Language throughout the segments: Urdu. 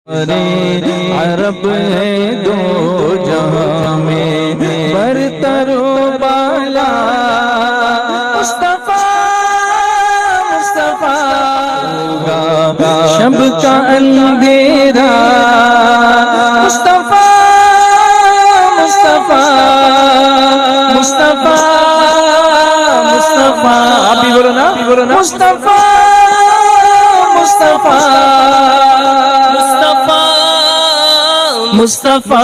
عرب ہے دو جہاں میں برتر و بالا مصطفیٰ مصطفیٰ شب کا اندھیرا مصطفیٰ مصطفیٰ مصطفیٰ مصطفیٰ آپ بھی بولو نا مصطفیٰ مصطفیٰ مصطفیٰ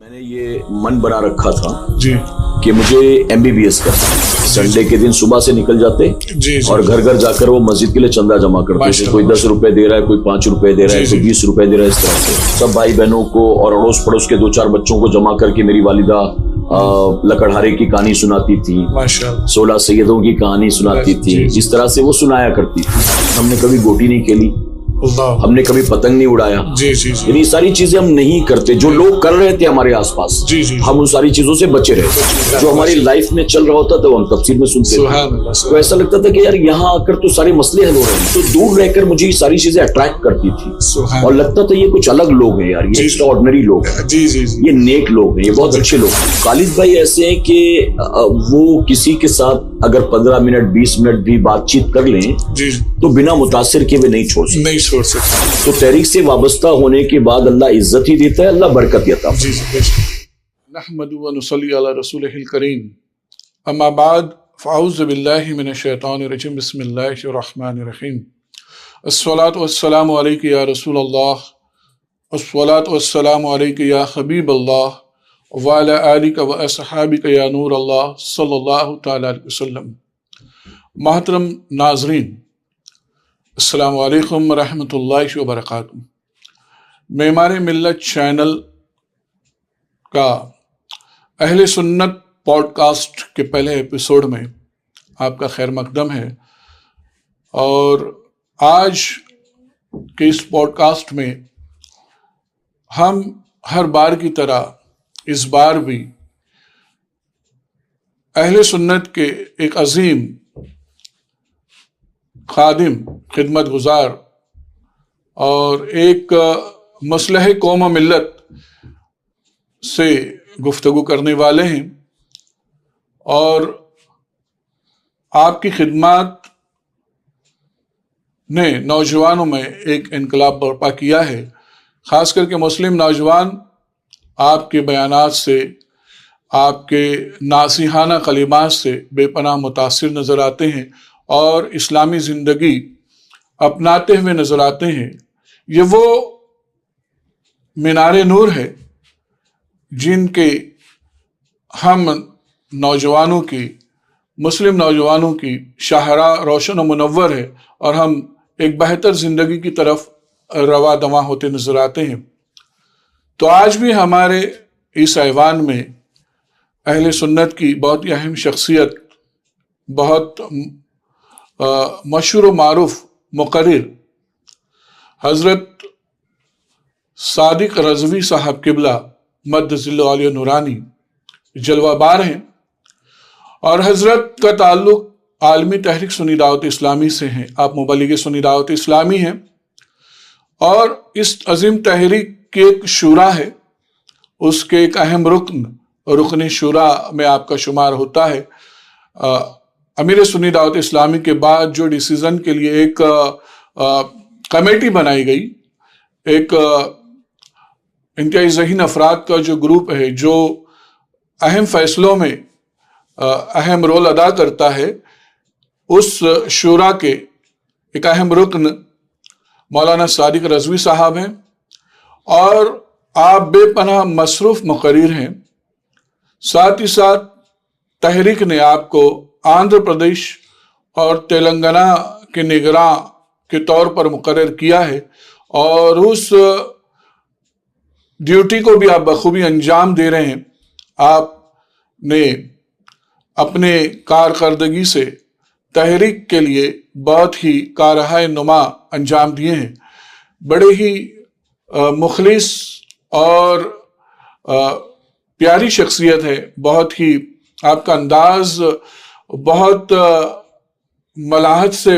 میں نے یہ من بنا رکھا تھا جی کہ مجھے MBBS کرنا سنڈے کے دن صبح سے نکل جاتے اور گھر گھر جا کر وہ مسجد کے لیے چندہ جمع کرتے تھے. کوئی 10 روپے دے رہا ہے, کوئی 5 روپے دے رہا ہے, کوئی 20 روپے دے رہا ہے. اس طرح سے سب بھائی بہنوں کو اور اڑوس پڑوس کے 2-4 بچوں کو جمع کر کے میری والدہ لکڑہارے کی کہانی سناتی تھی, 16 سیدوں کی کہانی سناتی تھی. اس طرح سے وہ سنایا کرتی تھی. ہم نے کبھی گوٹی نہیں کھیلی, ہم نے کبھی پتنگ نہیں اڑایا. یعنی ساری چیزیں ہم نہیں کرتے جو لوگ کر رہے تھے ہمارے آس پاس. ہم ان ساری چیزوں سے بچے رہے. جو ہماری لائف میں چل رہا ہوتا تھا وہ ہم تفسیر میں سنتے تھے. تو ایسا لگتا تھا کہ یار یہاں آ کر تو سارے مسئلے حل ہو رہے ہیں. تو دور رہ کر مجھے یہ ساری چیزیں اٹریکٹ کرتی تھی اور لگتا تھا یہ کچھ الگ لوگ ہیں یار, یہ ایکسٹرا آرڈنری لوگ ہیں, یہ نیک لوگ ہیں, یہ بہت اچھے لوگ ہیں. خالد بھائی ایسے ہیں کہ وہ کسی کے ساتھ اگر 15 منٹ 20 منٹ بھی بات چیت کر لیں تو بنا متاثر کے وہ نہیں چھوڑ سکتے. تو تحریک سے وابستہ ہونے کے بعد اللہ عزت ہی دیتا ہے, اللہ برکت دیتا ہے. نحمد و نصلی علی رسولہ الکریم. اما بعد فاعوذ باللہ من الشیطان الرجیم. بسم اللہ الرحمن الرحیم. الصلاۃ والسلام علیک یا رسول اللہ, الصلاۃ والسلام علیک یا حبیب اللہ, وعلی آلک و اصحابک یا نور اللہ صلی اللہ تعالی علیہ وسلم. محترم ناظرین, السلام علیکم ورحمۃ اللہ وبرکاتہ. معمار ملت چینل کا اہل سنت پوڈ کاسٹ کے پہلے ایپیسوڈ میں آپ کا خیر مقدم ہے. اور آج کے اس پوڈ کاسٹ میں ہم ہر بار کی طرح اس بار بھی اہل سنت کے ایک عظیم خادم, خدمت گزار اور ایک مصلح قوم و ملت سے گفتگو کرنے والے ہیں. اور آپ کی خدمات نے نوجوانوں میں ایک انقلاب برپا کیا ہے. خاص کر کے مسلم نوجوان آپ کے بیانات سے, آپ کے ناصحانہ کلمات سے بے پناہ متاثر نظر آتے ہیں اور اسلامی زندگی اپناتے ہوئے نظر آتے ہیں. یہ وہ مینار نور ہے جن کے ہم نوجوانوں کی, مسلم نوجوانوں کی شاہراہ روشن و منور ہے اور ہم ایک بہتر زندگی کی طرف رواں دواں ہوتے نظر آتے ہیں. تو آج بھی ہمارے اس ایوان میں اہل سنت کی بہت ہی اہم شخصیت, بہت مشہور و معروف مقرر حضرت صادق رضوی صاحب قبلہ مد ظل علیہ نورانی جلوہ بار ہیں. اور حضرت کا تعلق عالمی تحریک سنی دعوت اسلامی سے ہیں. آپ مبلغ سنی دعوت اسلامی ہیں اور اس عظیم تحریک کی ایک شورا ہے, اس کے ایک اہم رکن شورا میں آپ کا شمار ہوتا ہے. امیر سنی دعوت اسلامی کے بعد جو ڈیسیزن کے لیے ایک کمیٹی بنائی گئی, ایک انتہائی ذہین افراد کا جو گروپ ہے جو اہم فیصلوں میں اہم رول ادا کرتا ہے, اس شورا کے ایک اہم رکن مولانا صادق رضوی صاحب ہیں. اور آپ بے پناہ مصروف مقرر ہیں. ساتھ ہی ساتھ تحریک نے آپ کو آندھرا پردیش اور تلنگانہ کے نگراں کے طور پر مقرر کیا ہے اور اس ڈیوٹی کو بھی آپ بخوبی انجام دے رہے ہیں. آپ نے اپنے کارکردگی سے تحریک کے لیے بہت ہی کارہائے نما انجام دیے ہیں. بڑے ہی مخلص اور پیاری شخصیت ہے. بہت ہی آپ کا انداز بہت ملاحت سے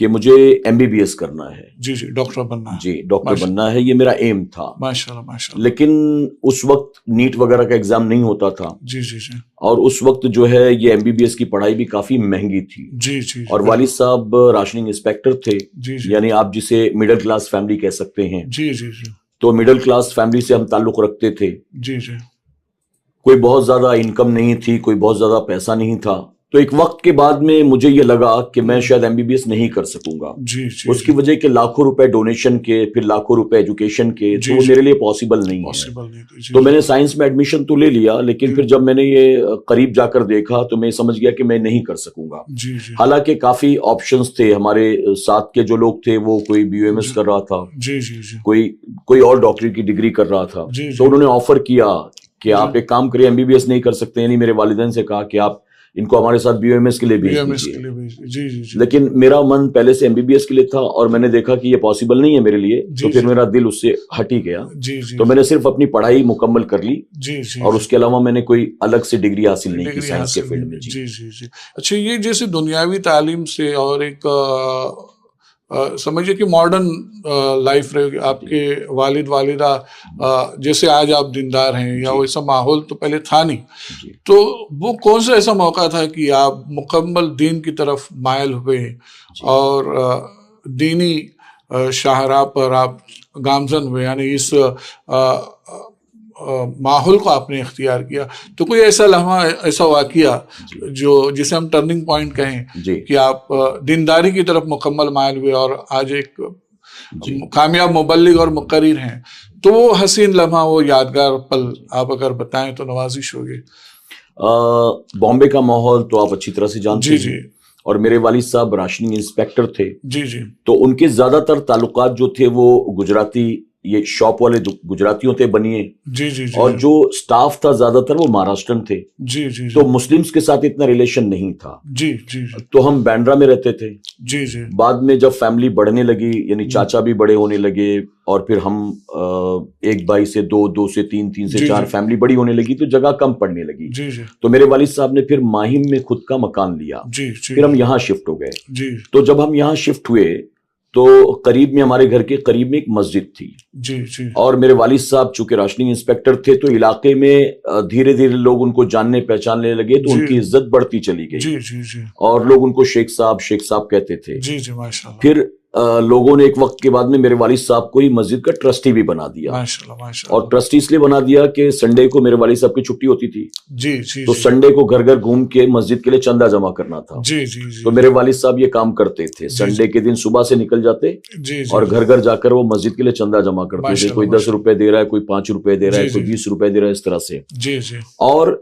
کہ مجھے MBBS کرنا ہے. جی جی ڈاکٹر بننا ہے. جی ڈاکٹر بننا ہے, یہ میرا ایم تھا. ماشاءاللہ ماشاءاللہ. لیکن اس وقت نیٹ وغیرہ کا ایگزام نہیں ہوتا تھا. جی جی جی. اور اس وقت جو ہے یہ MBBS کی پڑھائی بھی کافی مہنگی تھی. جی جی. اور والد صاحب راشننگ انسپیکٹر تھے. جی جی. یعنی آپ جسے مڈل کلاس فیملی کہہ سکتے ہیں. جی جی جی. تو مڈل کلاس فیملی سے ہم تعلق رکھتے تھے. جی جی. کوئی بہت زیادہ انکم نہیں تھی, کوئی بہت زیادہ پیسہ نہیں تھا. تو ایک وقت کے بعد میں مجھے یہ لگا کہ میں شاید MBBS نہیں کر سکوں گا. جی جی. اس کی وجہ کہ لاکھوں روپے ڈونیشن کے, پھر لاکھوں روپے ایجوکیشن کے, تو وہ میرے لیے پاسبل نہیں ہے. تو میں نے سائنس میں ایڈمیشن تو لے لیا, لیکن پھر جب میں نے یہ قریب جا کر دیکھا تو میں سمجھ گیا کہ میں نہیں کر سکوں گا. حالانکہ کافی آپشنز تھے. ہمارے ساتھ کے جو لوگ تھے وہ کوئی BUMS کر رہا تھا, کوئی اور ڈاکٹری کی ڈگری کر رہا تھا. تو انہوں نے آفر کیا کہ آپ ایک کام کریں, MBBS نہیں کر سکتے. یعنی میرے والدین سے کہا کہ آپ ان کو ہمارے ساتھ BUMS کے لیے بھیج دیجیے. لیکن میرا من پہلے سے MBBS کے لیے تھا, اور میں نے دیکھا کہ یہ پاسبل نہیں ہے میرے لیے. تو پھر میرا دل اس سے ہٹ ہی گیا. تو میں نے صرف اپنی پڑھائی مکمل کر لی, اور اس کے علاوہ میں نے کوئی الگ سے ڈگری حاصل نہیں کی سائنس کے فیلڈ میں. جی جی جی. اچھا, یہ جیسے دنیاوی تعلیم سے اور ایک سمجھیے کہ ماڈرن لائف رہے, آپ کے والد والدہ جیسے آج آپ دیندار ہیں, یا ویسا ماحول تو پہلے تھا نہیں. تو وہ کون سا ایسا موقع تھا کہ آپ مکمل دین کی طرف مائل ہوئے اور دینی شاہراہ پر آپ گامزن ہوئے, یعنی اس ماحول کو آپ نے اختیار کیا؟ تو کوئی ایسا لمحہ, ایسا واقعہ جسے ہم ٹرننگ پوائنٹ کہیں کہ آپ دینداری کی طرف مکمل مائل ہوئے اور آج ایک کامیاب مبلغ اور مقرر ہیں, تو وہ حسین لمحہ, وہ یادگار پل آپ اگر بتائیں تو نوازش ہوگی. بامبے کا ماحول تو آپ اچھی طرح سے جانتے ہیں, اور میرے والد صاحب راشننگ انسپیکٹر تھے. جی جی. تو ان کے زیادہ تر تعلقات جو تھے وہ گجراتی, یہ شاپ والے گجراتیوں تھے بنیے. جی جی. اور جو سٹاف تھا زیادہ تر وہ مہاراشٹرن تھے. جی جی. تو مسلمز کے ساتھ اتنا ریلیشن نہیں تھا. جی جی. تو ہم بینڈرا میں رہتے تھے. جی جی. بعد میں جب فیملی بڑھنے لگی, یعنی چاچا بھی بڑے ہونے لگے, اور پھر ہم ایک بھائی سے دو سے تین سے چار, فیملی بڑی ہونے لگی تو جگہ کم پڑنے لگی. جی جی. تو میرے والد صاحب نے پھر ماہم میں خود کا مکان لیا. جی. پھر ہم یہاں شفٹ ہو گئے. جی. تو جب ہم یہاں شفٹ ہوئے تو قریب میں, ہمارے گھر کے قریب میں ایک مسجد تھی. جی جی. اور میرے والد صاحب چونکہ راشننگ انسپیکٹر تھے تو علاقے میں دھیرے دھیرے لوگ ان کو جاننے پہچاننے لگے, تو ان کی عزت بڑھتی چلی گئی. جی جی جی. اور لوگ ان کو شیخ صاحب کہتے تھے. جی جی ماشاءاللہ. پھر لوگوں نے ایک وقت کے بعد میں میرے والد صاحب کو ہی مسجد کا ٹرسٹی بھی بنا دیا. اور ٹرسٹی اس لیے بنا دیا کہ سنڈے کو میرے والد صاحب کی چھٹی ہوتی تھی. جی جی. تو سنڈے کو گھر گھر گھوم کے مسجد کے لیے چندہ جمع کرنا تھا. جی جی. تو میرے والد صاحب یہ کام کرتے تھے. سنڈے کے دن صبح سے نکل جاتے, اور گھر گھر جا کر وہ مسجد کے لیے چندہ جمع کرتے تھے. کوئی 10 روپے دے رہا ہے, کوئی 5 روپے دے رہا ہے, کوئی 20 روپے دے رہا ہے, اس طرح سے. جی جی. اور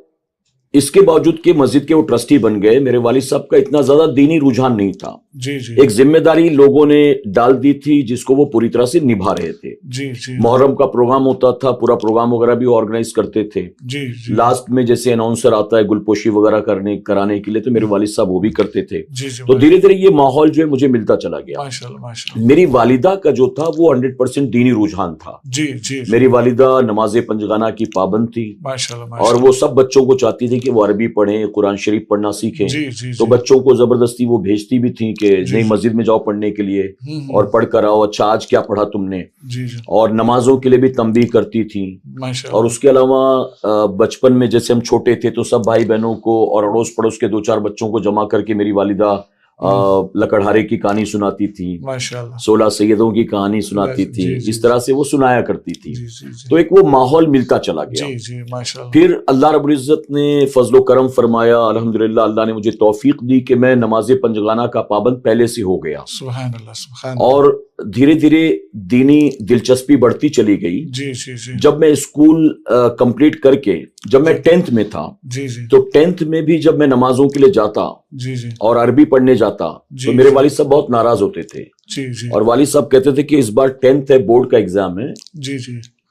اس کے باوجود کہ مسجد کے وہ ٹرسٹی بن گئے, میرے والد صاحب کا اتنا زیادہ دینی رجحان نہیں تھا. جی جی. ایک ذمہ داری لوگوں نے ڈال دی تھی جس کو وہ پوری طرح سے نبھا رہے تھے. جی جی. محرم کا پروگرام ہوتا تھا, پورا پروگرام وغیرہ بھی آرگنائز کرتے تھے. جی جی. لاسٹ میں جیسے اناؤنسر آتا ہے گلپوشی وغیرہ کرانے کے لیے, تو میرے والد صاحب وہ بھی کرتے تھے. جی جی. تو دھیرے دھیرے یہ ماحول جو ہے مجھے ملتا چلا گیا. ماشاءاللہ ماشاءاللہ. میری والدہ کا جو تھا وہ 100% دینی رجحان تھا. جی جی. میری والدہ نماز پنجگانہ کی پابند تھی. ماشاءاللہ. اور وہ سب بچوں کو چاہتی تھی کہ وہ عربی پڑھیں, قرآن شریف پڑھنا سیکھیں. تو بچوں کو زبردستی وہ بھیجتی بھی تھیں کہ نئی مسجد میں جاؤ پڑھنے کے لیے, اور پڑھ کر آؤ, اچھا آج کیا پڑھا تم نے. اور نمازوں کے لیے بھی تنبیہ کرتی تھیں. اور اس کے علاوہ بچپن میں جیسے ہم چھوٹے تھے تو سب بھائی بہنوں کو اور اڑوس پڑوس کے 2-4 بچوں کو جمع کر کے میری والدہ لکڑہارے کی کہانی سناتی تھی, 16 سیدوں کی کہانی سناتی تھی. اس طرح سے وہ سنایا کرتی تھی. تو ایک وہ ماحول ملتا چلا گیا. پھر اللہ رب العزت نے فضل و کرم فرمایا, الحمدللہ اللہ نے مجھے توفیق دی کہ میں نماز پنجگانہ کا پابند پہلے سے ہو گیا. سبحان اللہ سبحان اللہ. اور دھیرے دھیرے دینی دلچسپی بڑھتی چلی گئی. جی جی جی. جب میں اسکول کمپلیٹ کر کے, جب میں 10th میں تھا, تو 10th میں بھی جب میں نمازوں کے لیے جاتا اور عربی پڑھنے جاتا, تو میرے والد صاحب بہت ناراض ہوتے تھے. اور والد صاحب کہتے تھے کہ اس بار 10th ہے, بورڈ کا ایگزام ہے,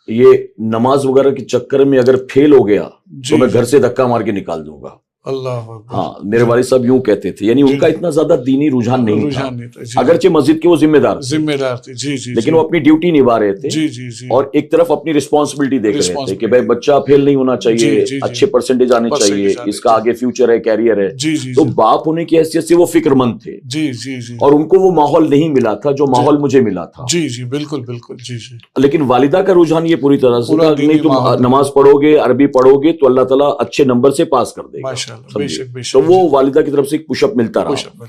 یہ نماز وغیرہ کے چکر میں اگر فیل ہو گیا تو میں گھر سے دھکا مار کے نکال دوں گا. اللہ اکبر. ہاں میرے والد صاحب یوں کہتے تھے, یعنی ان کا اتنا زیادہ دینی رجحان نہیں تھا, اگرچہ مسجد کے وہ ذمہ دار تھے جی جی, لیکن وہ اپنی ڈیوٹی نبھا رہے تھے جی جی جی, اور ایک طرف اپنی رسپانسبلٹی دیکھ رہے تھے کہ بھائی بچہ فیل نہیں ہونا چاہیے, اچھے پرسنٹیج آنے چاہیے, اس کا آگے فیوچر ہے, کیریئر ہے. تو باپ ہونے کی حیثیت سے وہ فکر مند تھے جی جی جی, اور ان کو وہ ماحول نہیں ملا تھا جو ماحول مجھے ملا تھا. جی جی بالکل بالکل جی جی. لیکن والدہ کا رجحان یہ پوری طرح سے تھا نہیں تم نماز پڑھو گے, عربی پڑھو گے تو اللہ تعالیٰ اچھے نمبر سے پاس کر دے گا. تو وہ والدہ کی طرف سے ایک پش اپ ملتا رہا.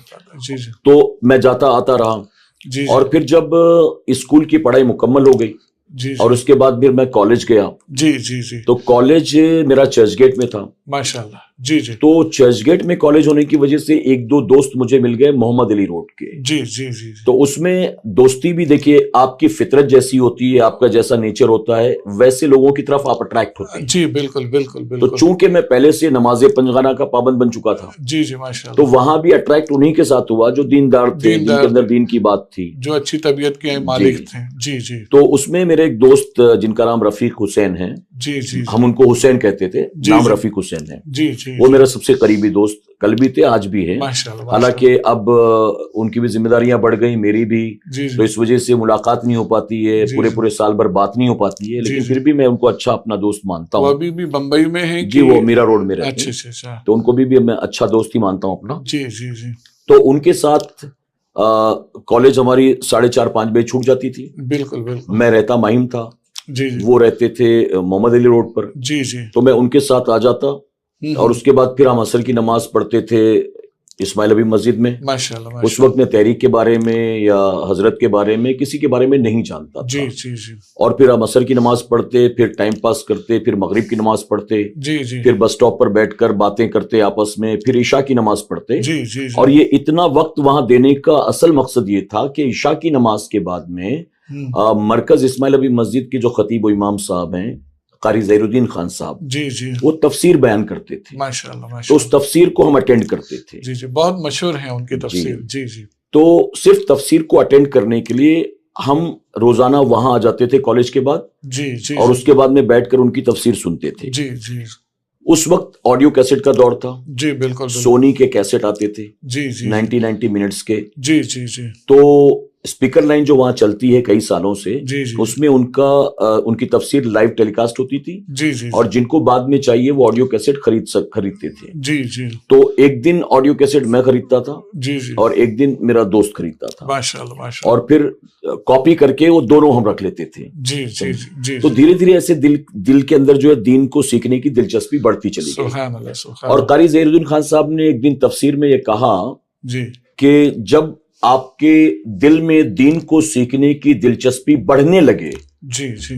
تو میں جاتا آتا رہا, اور پھر جب اسکول کی پڑھائی مکمل ہو گئی اور اس کے بعد پھر میں کالج گیا. جی جی جی. تو کالج میرا چرچ گیٹ میں تھا. ماشاء اللہ. جی جی. تو چرچ گیٹ میں کالج ہونے کی وجہ سے ایک دو دوست مجھے مل گئے محمد علی روڈ کے. جی جی جی. تو اس میں دوستی بھی دیکھیے, آپ کی فطرت جیسی ہوتی ہے, آپ کا جیسا نیچر ہوتا ہے ویسے لوگوں کی طرف آپ اٹریکٹ ہوتے ہیں. جی بالکل بالکل بالکل. تو چونکہ میں پہلے سے نماز پنجگانہ کا پابند بن چکا تھا. جی جی ماشاء اللہ. تو وہاں بھی اٹریکٹ انہی کے ساتھ ہوا جو دیندار تھے, جن کے اندر دین کی بات تھی, جو اچھی طبیعت کے مالک تھے. جی جی. تو اس میں میرے ایک دوست جن کا نام رفیق حسین ہے, جی جی, ہم ان کو حسین کہتے تھے, نام رفیق حسین ہے. جی جی. وہ میرا سب سے قریبی دوست کل بھی تھے, آج بھی ہے. حالانکہ اب ان کی بھی ذمہ داریاں بڑھ گئی, میری بھی, تو اس وجہ سے ملاقات نہیں ہو پاتی ہے, پورے سال بھر بات نہیں ہو پاتی ہے, لیکن پھر بھی میں ان کو اچھا اپنا دوست مانتا ہوں. وہ ابھی بھی بمبئی میں ہیں جی, وہ میرا روڈ میں رہتے ہیں, تو ان کو بھی میں اچھا دوست ہی مانتا ہوں اپنا. جی جی جی. تو ان کے ساتھ کالج ہماری 4:30-5 بجے چھوٹ جاتی تھی. بالکل بالکل. میں رہتا مہیم تھا, جی جی, وہ رہتے تھے محمد علی روڈ پر. جی جی. تو میں ان کے ساتھ آ جاتا, اور اس کے بعد پھر ہم عصر کی نماز پڑھتے تھے اسماعیل ابی مسجد میں. ماشاءاللہ. اس وقت میں تحریک کے بارے میں یا حضرت کے بارے میں کسی کے بارے میں نہیں جانتا تھا. جی جی جی. اور پھر ہم عصر کی نماز پڑھتے, پھر ٹائم پاس کرتے, پھر مغرب کی نماز پڑھتے, جی جی, پھر بس اسٹاپ پر بیٹھ کر باتیں کرتے آپس میں, پھر عشاء کی نماز پڑھتے. جی جی. اور یہ اتنا وقت وہاں دینے کا اصل مقصد یہ تھا کہ عشاء کی نماز کے بعد میں مرکز اسماعیل ابی مسجد کے جو خطیب و امام صاحب ہیں قاری ظہیر الدین خان صاحب, جی جی, وہ تفسیر بیان کرتے تھے. ماشاءاللہ. تو اس تفسیر کو ہم اٹینڈ کرتے تھے. جی جی, بہت مشہور ہیں ان کی تفسیر. جی جی. تو صرف تفسیر کو اٹینڈ کرنے کے لیے ہم روزانہ وہاں آ جاتے تھے کالج کے بعد. جی جی. اور اس کے بعد میں بیٹھ کر ان کی تفسیر سنتے تھے. جی جی. اس وقت آڈیو کیسٹ کا دور تھا. جی بالکل. سونی کے کیسٹ آتے تھے. جی جی. 90 منٹس کے. جی جی جی. تو اسپیکر لائن جو وہاں چلتی ہے کئی سالوں سے, جی جی, اس میں ان کی تفسیر لائیو ٹیلی کاسٹ ہوتی تھی. جی جی. اور جن کو بعد میں چاہیے وہ آڈیو کیسٹ خریدتے تھے. جی جی. تو ایک دن آڈیو کیسٹ میں خریدتا تھا. جی جی. اور ایک دن میرا دوست خریدتا تھا. ماشاءاللہ ماشاءاللہ. اور پھر کاپی کر کے وہ دونوں ہم رکھ لیتے تھے. جی جی جی. تو دھیرے دھیرے ایسے دل کے اندر جو ہے دین کو سیکھنے کی دلچسپی بڑھتی چلی گئی. سبحان اللہ سبحان. اور قاری ظہیر الدین خان صاحب نے ایک دن تفسیر میں یہ کہا جی کہ جب آپ کے دل میں دین کو سیکھنے کی دلچسپی بڑھنے لگے, جی جی,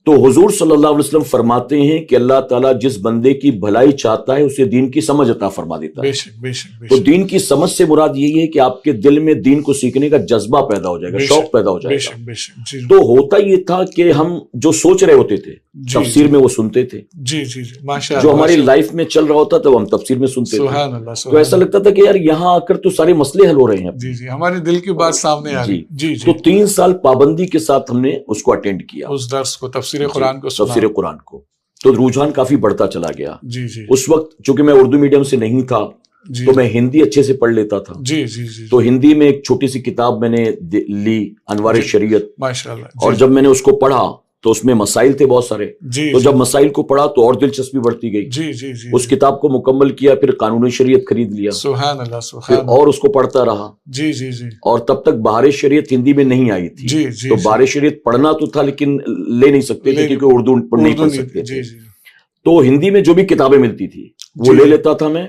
تو حضور صلی اللہ علیہ وسلم فرماتے ہیں کہ اللہ تعالیٰ جس بندے کی بھلائی چاہتا ہے اسے دین کی سمجھ عطا فرما دیتا ہے. بے شک بے شک. تو دین کی سمجھ سے مراد یہی ہے کہ آپ کے دل میں دین کو سیکھنے کا جذبہ پیدا ہو جائے گا, شوق پیدا ہو جائے گا. بے شک. جی. تو ہوتا یہ تھا کہ ہم جو سوچ رہے ہوتے تھے تفسیر میں وہ سنتے تھے. جی جی جی, ماشاءاللہ. جو ہماری لائف میں چل رہا ہوتا تھا وہ ہم تفسیر میں سنتے تھے. سبحان اللہ. تو ایسا لگتا تھا کہ یار یہاں آ کر تو سارے مسئلے حل ہو رہے ہیں. جی جی, ہمارے دل کی بات سامنے آ گئی. جی جی. تو 3 سال پابندی کے ساتھ ہم نے اس کو اٹینڈ کیا, اس درس کو, تفسیر قرآن کو, تفسیر قرآن کو. تو رجحان کافی بڑھتا چلا گیا. جی جی. اس وقت چونکہ میں اردو میڈیم سے نہیں تھا تو میں ہندی اچھے سے پڑھ لیتا تھا. جی جی جی. تو ہندی میں ایک چھوٹی سی کتاب میں نے لی, انوار شریعت. ماشاءاللہ. اور جب میں نے اس کو پڑھا تو اس میں مسائل تھے بہت سارے. تو جب مسائل کو پڑھا تو اور دلچسپی بڑھتی گئی. جی جی جی. اس کتاب کو مکمل کیا, پھر قانون شریعت خرید لیا. سبحان اللہ پھر سبحان. اور اس کو پڑھتا رہا. جی جی جی. اور تب تک بہار شریعت ہندی میں نہیں آئی تھی. جی جی. تو بہار شریعت پڑھنا تو تھا لیکن لے نہیں سکتے تھے کیونکہ اردو نہیں پڑھ سکتے تھے. تو ہندی میں جو بھی کتابیں ملتی تھی وہ لے لیتا تھا میں.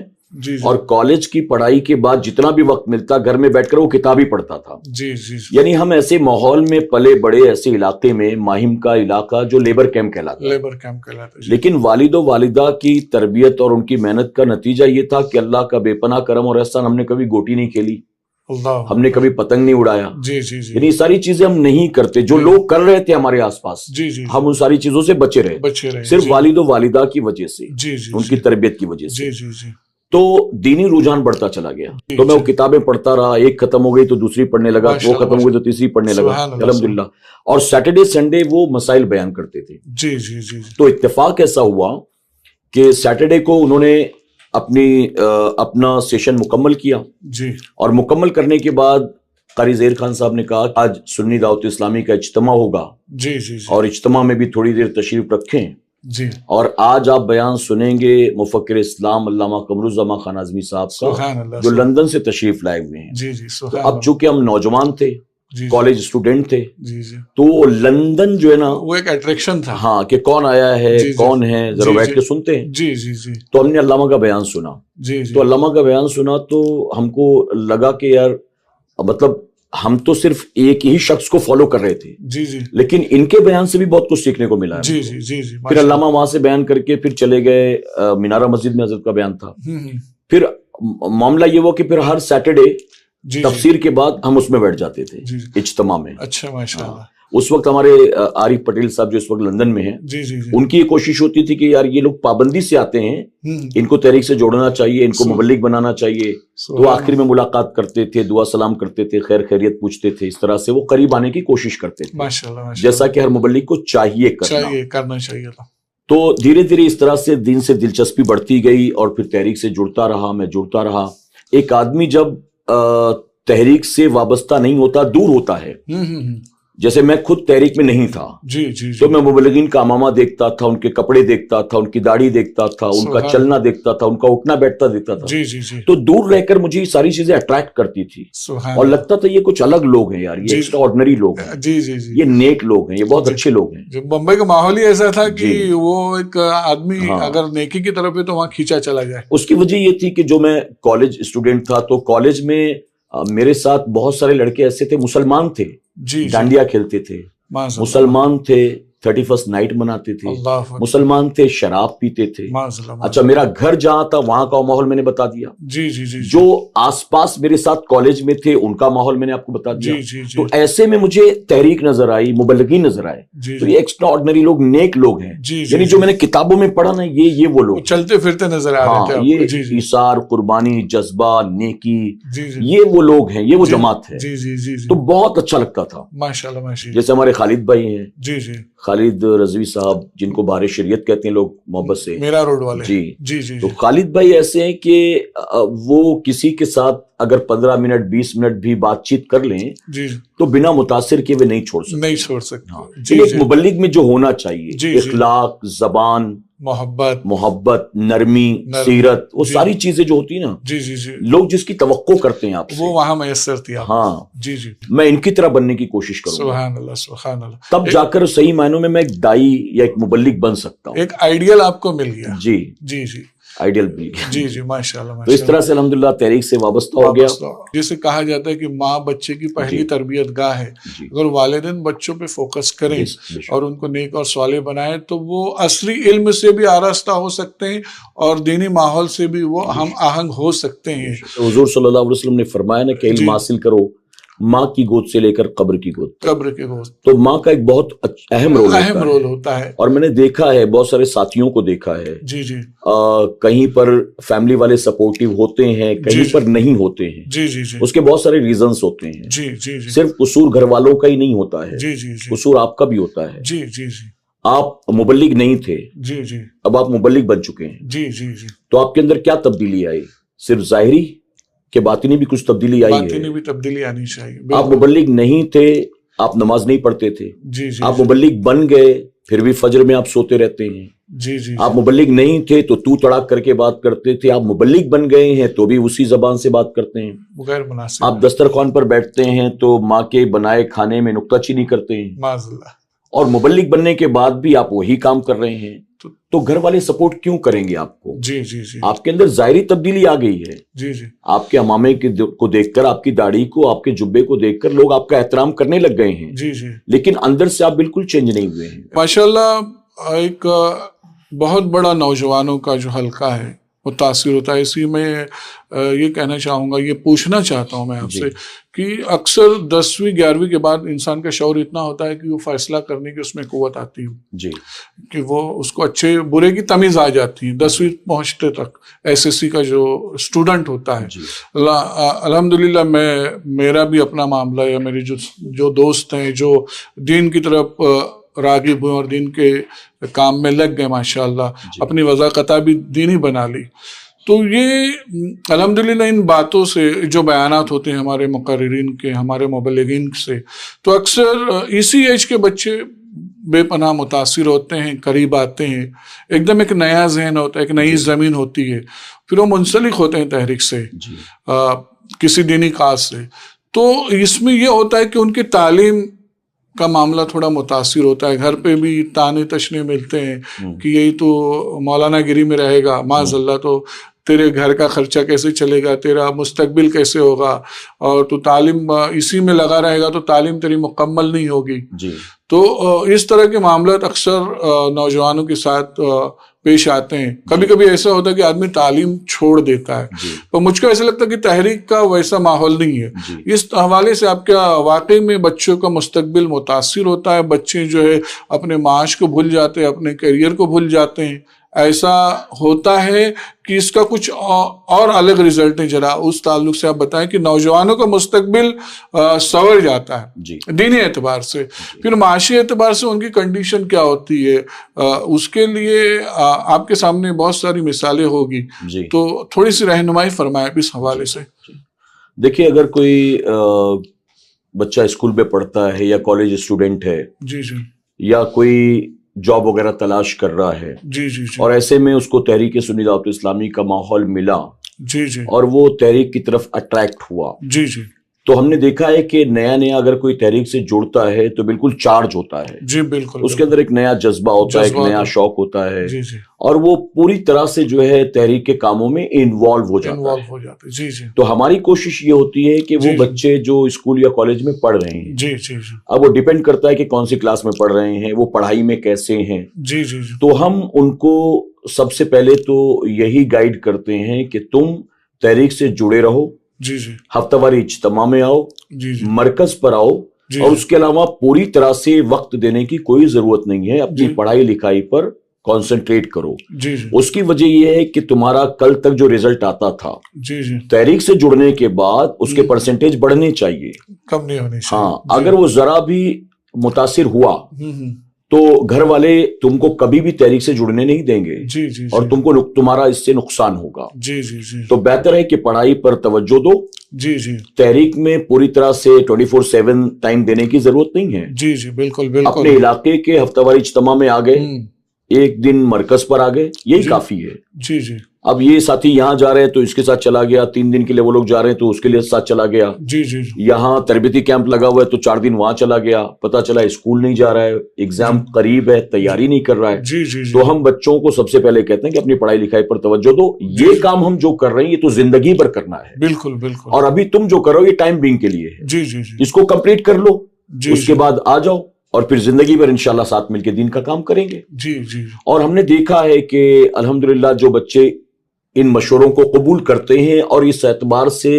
اور کالج کی پڑھائی کے بعد جتنا بھی وقت ملتا گھر میں بیٹھ کر وہ کتاب ہی پڑھتا تھا. جی جی. یعنی ہم ایسے ماحول میں پلے بڑے, ایسے علاقے میں, ماہم کا علاقہ جو لیبر کیمپ کہلاتا, لیبر کیمپ کہلاتا. لیکن والد و والدہ کی تربیت اور ان کی محنت کا نتیجہ یہ تھا کہ اللہ کا بے پناہ کرم اور احسان, ہم نے کبھی گوٹی نہیں کھیلی, ہم نے کبھی پتنگ نہیں اڑایا. جی جی جی. یعنی ساری چیزیں ہم نہیں کرتے جو لوگ کر رہے تھے ہمارے آس پاس. جی جی. ہم ان ساری چیزوں سے بچے رہے صرف والد و والدہ کی وجہ سے, جی جی, ان کی تربیت کی وجہ سے. جی جی جی. تو دینی رجحان بڑھتا چلا گیا. تو میں وہ کتابیں پڑھتا رہا, ایک ختم ہو گئی تو دوسری پڑھنے لگا, وہ ختم ہو گئی تو تیسری پڑھنے لگا, الحمدللہ. اور سیٹرڈے سنڈے وہ مسائل بیان کرتے تھے. جی جی جی. تو اتفاق ایسا ہوا کہ سیٹرڈے کو انہوں نے اپنا سیشن مکمل کیا جی اور مکمل کرنے کے بعد قاری ظہیر خان صاحب نے کہا کہ آج سنی دعوت اسلامی کا اجتماع ہوگا جی جی جی اور اجتماع میں بھی تھوڑی دیر تشریف رکھیں جی اور آج آپ بیان سنیں گے مفکر اسلام علامہ قمرالزمان خان اعظمی صاحب کا سبحان اللہ جو لندن سے تشریف لائے ہوئے ہیں. جی جی تو سبحان اب چونکہ ہم نوجوان تھے, جی کالج اسٹوڈنٹ تھے, جی جی تو لندن جو ہے نا وہ ایک اٹریکشن تھا. ہاں کہ کون آیا ہے جی جی کون ہے ذرا جی بیٹھ جی کے سنتے ہیں. جی جی جی تو ہم نے علامہ کا بیان سنا. جی جی تو علامہ کا بیان سنا تو ہم کو لگا کہ یار مطلب ہم تو صرف ایک ہی شخص کو فالو کر رہے تھے, جی جی لیکن ان کے بیان سے بھی بہت کچھ سیکھنے کو ملا. جی جی جی جی پھر علامہ وہاں سے بیان کر کے پھر چلے گئے مینارہ مسجد میں حضرت کا بیان تھا. پھر معاملہ یہ ہوا کہ پھر ہر سیٹرڈے جی تفسیر کے بعد ہم اس میں بیٹھ جاتے تھے جی اجتماع میں. اچھا ماشاء اللہ. اس وقت ہمارے عارف پٹیل صاحب جو اس وقت لندن میں ہیں, جی جی جی ان کی یہ کوشش ہوتی تھی کہ یار یہ لوگ پابندی سے آتے ہیں, ان کو تحریک سے جوڑنا چاہیے, ان کو مبلغ بنانا چاہیے. تو آخر میں ملاقات کرتے تھے, دعا سلام کرتے تھے, خیر خیریت پوچھتے تھے. اس طرح سے وہ قریب آنے کی کوشش کرتے تھے, ماشاء اللہ جیسا کہ ہر مبلغ کو چاہیے کرنا چاہیے تھا. تو دھیرے دھیرے اس طرح سے دین سے دلچسپی بڑھتی گئی اور پھر تحریک سے جڑتا رہا, میں جڑتا رہا. ایک آدمی جب تحریک سے وابستہ نہیں ہوتا, دور ہوتا ہے, جیسے میں خود تحریک میں نہیں تھا, جی جی تو میں مبلغین کا امامہ دیکھتا تھا, ان کے کپڑے دیکھتا تھا, ان کی داڑھی دیکھتا تھا, ان کا چلنا دیکھتا تھا, ان کا اٹھنا بیٹھتا دیکھتا تھا. جی جی جی تو دور رہ کر مجھے یہ ساری چیزیں اٹریکٹ کرتی تھی اور لگتا تھا یہ کچھ الگ لوگ ہیں یار, یہ ایکسٹرا آرڈنری لوگ ہیں, جی جی جی یہ نیک لوگ ہیں, یہ بہت اچھے لوگ ہیں. بمبئی کا ماحول ہی ایسا تھا کہ وہ ایک آدمی اگر نیکی کی طرف ہے تو وہاں کھینچا چلا جائے. اس کی وجہ یہ تھی کہ جو میں کالج اسٹوڈنٹ تھا, تو کالج میں میرے ساتھ بہت سارے لڑکے ایسے تھے مسلمان تھے, ڈانڈیا کھیلتے تھے, مسلمان تھے, 31st نائٹ مناتے تھے, مسلمان تھے, شراب پیتے تھے. اچھا میرا گھر جہاں تھا وہاں کا ماحول میں نے بتا دیا. جی جی جی جو آس پاس میرے ساتھ کالج میں تھے ان کا ماحول میں نے آپ کو بتا دیا. جی جی جی تو ایسے میں مجھے تحریک نظر آئی, مبلغین نظر آئے. تو یہ ایکسٹرا آرڈنری لوگ, نیک لوگ ہیں, یعنی جو میں نے کتابوں میں پڑھا نا, یہ وہ لوگ چلتے پھرتے نظر آ رہے تھے. یہ ایثار, قربانی, جذبہ, نیکی, یہ وہ لوگ ہیں, یہ وہ جماعت ہے. جی جی جی تو بہت اچھا لگتا تھا. ماشاءاللہ ماشاءاللہ. جیسے ہمارے خالد بھائی ہیں, جی جی خالد رضوی صاحب, جن کو بہار شریعت کہتے ہیں لوگ محبت سے, میرا روڈ والے. جی جی جی. تو خالد بھائی ایسے ہیں کہ وہ کسی کے ساتھ اگر 15 منٹ 20 منٹ بھی بات چیت کر لیں جی تو بنا متاثر کیے ہوئے نہیں چھوڑ سکتے. نہیں چھوڑ سکتے. ایک مبلغ میں جو ہونا چاہیے, اخلاق, زبان, محبت, نرمی, سیرت, وہ ساری چیزیں جو ہوتی ہیں نا, جی جی جی, لوگ جس کی توقع کرتے ہیں آپ سے, وہ وہاں میسر تھی. ہاں جی جی, میں ان کی طرح بننے کی کوشش کروں گا. سبحان اللہ سبحان اللہ. تب جا کر صحیح معنوں میں ایک دائی یا ایک مبلغ بن سکتا ہوں. ایک آئیڈیل آپ کو مل گیا. جی جی جی, آئیڈیل بھی. جی جی ماشاءاللہ. تو اس طرح سے الحمدللہ تحریک سے وابستہ ہو گیا. جیسے کہا جاتا ہے کہ ماں بچے کی پہلی تربیت گاہ ہے. اگر والدین بچوں پہ فوکس کریں اور ان کو نیک اور صالح بنائیں تو وہ عصری علم سے بھی آراستہ ہو سکتے ہیں اور دینی ماحول سے بھی وہ ہم آہنگ ہو سکتے ہیں. حضور صلی اللہ علیہ وسلم نے فرمایا نا کہ علم حاصل کرو ماں کی گود سے لے کر قبر کی گود. قبر کی گود. تو ماں کا ایک بہت اہم رول ہوتا ہے. اور میں نے دیکھا ہے, بہت سارے ساتھیوں کو دیکھا ہے, جی جی, کہیں پر فیملی والے سپورٹیو ہوتے ہیں, کہیں پر نہیں ہوتے ہیں. جی جی جی, اس کے بہت سارے ریزنز ہوتے ہیں. جی جی جی, صرف قصور گھر والوں کا ہی نہیں ہوتا ہے. جی جی جی, قصور آپ کا بھی ہوتا ہے. جی جی جی, آپ مبلغ نہیں تھے, جی جی, اب آپ مبلغ بن چکے ہیں. جی جی جی, تو آپ کے اندر کیا تبدیلی آئی؟ صرف ظاہری کہ باطنی بھی کچھ تبدیلی آئی ہے. باطنی بھی تبدیلی آنی چاہیے. آپ مبلغ نہیں تھے, آپ نماز نہیں پڑھتے تھے. جی جی, آپ مبلغ بن گئے, پھر بھی فجر میں آپ سوتے رہتے ہیں. جی جی, آپ مبلغ نہیں تھے تو تڑاک کر کے بات کرتے تھے. آپ مبلغ بن گئے ہیں تو بھی اسی زبان سے بات کرتے ہیں. غیر مناسب. آپ دسترخوان پر بیٹھتے ہیں تو ماں کے بنائے کھانے میں نکتہ چینی کرتے ہیں. معاذ اللہ. اور مبلغ بننے کے بعد بھی آپ وہی کام کر رہے ہیں. تو گھر والے سپورٹ کیوں کریں گے آپ کو؟ جی جی جی, آپ کے اندر ظاہری تبدیلی آ گئی ہے. جی جی, آپ کے امامے کو دیکھ کر, آپ کی داڑھی کو, آپ کے جبے کو دیکھ کر لوگ آپ کا احترام کرنے لگ گئے ہیں. جی جی, لیکن اندر سے آپ بالکل چینج نہیں ہوئے ہیں. ماشاءاللہ. ایک بہت بڑا نوجوانوں کا جو حلقہ ہے متاثر ہوتا ہے. اسی میں یہ کہنا چاہوں گا, یہ پوچھنا چاہتا ہوں میں آپ سے کہ اکثر 10ویں 11ویں کے بعد انسان کا شعور اتنا ہوتا ہے کہ وہ فیصلہ کرنے کی اس میں قوت آتی ہے. جی, کہ وہ اس کو اچھے برے کی تمیز آ جاتی ہے 10ویں پہنچتے تک. SSC کا جو اسٹوڈنٹ ہوتا ہے, الحمدللہ میرا بھی اپنا معاملہ ہے. میرے جو دوست ہیں جو دین کی طرف راغب ہوئے اور دین کے کام میں لگ گئے ماشاءاللہ, اپنی وضاقتہ بھی دینی بنا لی, تو یہ الحمدللہ ان باتوں سے جو بیانات ہوتے ہیں ہمارے مقررین کے، ہمارے مبلغین سے، تو اکثر اسی ایج کے بچے بے پناہ متاثر ہوتے ہیں، قریب آتے ہیں، ایک دم ایک نیا ذہن ہوتا ہے، ایک نئی زمین ہوتی ہے، پھر وہ منسلک ہوتے ہیں تحریک سے، کسی دینی کاز سے. تو اس میں یہ ہوتا ہے کہ ان کی تعلیم کا معاملہ تھوڑا متاثر ہوتا ہے. گھر پہ بھی تانے تشنے ملتے ہیں کہ یہی تو مولانا گیری میں رہے گا، معاذ اللہ، تو تیرے گھر کا خرچہ کیسے چلے گا، تیرا مستقبل کیسے ہوگا، اور تو تعلیم اسی میں لگا رہے گا تو تعلیم تیری مکمل نہیں ہوگی. تو اس طرح کے معاملات اکثر نوجوانوں کے ساتھ پیش آتے ہیں. کبھی کبھی ایسا ہوتا ہے کہ آدمی تعلیم چھوڑ دیتا ہے. تو مجھ کو ایسا لگتا ہے کہ تحریک کا ویسا ماحول نہیں ہے. اس حوالے سے آپ کیا واقعی میں بچوں کا مستقبل متاثر ہوتا ہے؟ بچے جو ہے اپنے معاش کو بھول جاتے ہیں، اپنے کیریئر کو بھول جاتے ہیں، ایسا ہوتا ہے کہ اس کا کچھ اور الگ رزلٹ ہے؟ ذرا اس تعلق سے آپ بتائیں کہ نوجوانوں کا مستقبل سنور جاتا ہے دینی اعتبار سے، پھر معاشی اعتبار سے ان کی کنڈیشن کیا ہوتی ہے، اس کے لیے آپ کے سامنے بہت ساری مثالیں ہوگی، تو تھوڑی سی رہنمائی فرمائیں اس حوالے سے. دیکھیے، اگر کوئی بچہ اسکول میں پڑھتا ہے یا کالج اسٹوڈنٹ ہے، یا کوئی جاب وغیرہ تلاش کر رہا ہے، اور ایسے میں اس کو تحریک سنی دعوت اسلامی کا ماحول ملا، اور وہ تحریک کی طرف اٹریکٹ ہوا، تو ہم نے دیکھا ہے کہ نیا اگر کوئی تحریک سے جڑتا ہے تو بالکل چارج ہوتا ہے. بالکل اس کے اندر ایک نیا جذبہ ہوتا ہے، ایک نیا شوق ہوتا ہے، اور وہ پوری طرح سے جو ہے تحریک کے کاموں میں انوالو ہو جاتا ہے. تو ہماری کوشش یہ ہوتی ہے کہ وہ بچے جو اسکول یا کالج میں پڑھ رہے ہیں، اب وہ ڈیپینڈ کرتا ہے کہ کون سی کلاس میں پڑھ رہے ہیں، وہ پڑھائی میں کیسے ہیں، تو ہم ان کو سب سے پہلے تو یہی گائیڈ کرتے ہیں کہ تم تحریک سے جڑے رہو، ہفتہ واری اجتماع میں آؤ، مرکز پر آؤ، اور اس کے علاوہ پوری طرح سے وقت دینے کی کوئی ضرورت نہیں ہے. اپنی پڑھائی لکھائی پر کانسنٹریٹ کرو. اس کی وجہ یہ ہے کہ تمہارا کل تک جو ریزلٹ آتا تھا تحریک سے جڑنے کے بعد اس کے پرسنٹیج بڑھنے چاہیے، کم نہیں ہونے چاہیے. ہاں، اگر وہ ذرا بھی متاثر ہوا تو گھر والے تم کو کبھی بھی تحریک سے جڑنے نہیں دیں گے، اور تم کو تمہارا اس سے نقصان ہوگا. تو بہتر ہے کہ پڑھائی پر توجہ دو. تحریک میں پوری طرح سے 24/7 ٹائم دینے کی ضرورت نہیں ہے. بالکل. اپنے علاقے کے ہفتہ واری اجتماع میں آ گئے، ایک دن مرکز پر آ گئے، یہی کافی ہے. اب یہ ساتھی یہاں جا رہے ہیں تو اس کے ساتھ چلا گیا، 3 دن کے لیے وہ لوگ جا رہے ہیں تو اس کے لیے ساتھ چلا گیا. یہاں تربیتی کیمپ لگا ہوا ہے تو 4 دن وہاں چلا گیا، پتا چلا اسکول نہیں جا رہا ہے، ایگزام قریب ہے، تیاری نہیں کر رہا ہے. تو ہم بچوں کو سب سے پہلے کہتے ہیں کہ اپنی پڑھائی لکھائی پر توجہ دو. یہ کام ہم جو کر رہے ہیں یہ تو زندگی بھر کرنا ہے. بالکل. اور ابھی تم جو کر رہے ہو یہ ٹائم بینگ کے لیے ہے. اس کو کمپلیٹ کر لو، اس کے بعد آ جاؤ، اور پھر زندگی بھر انشاءاللہ ساتھ مل کے دین کا کام کریں گے. اور ہم نے دیکھا ہے کہ الحمدللہ جو بچے ان مشوروں کو قبول کرتے ہیں اور اس اعتبار سے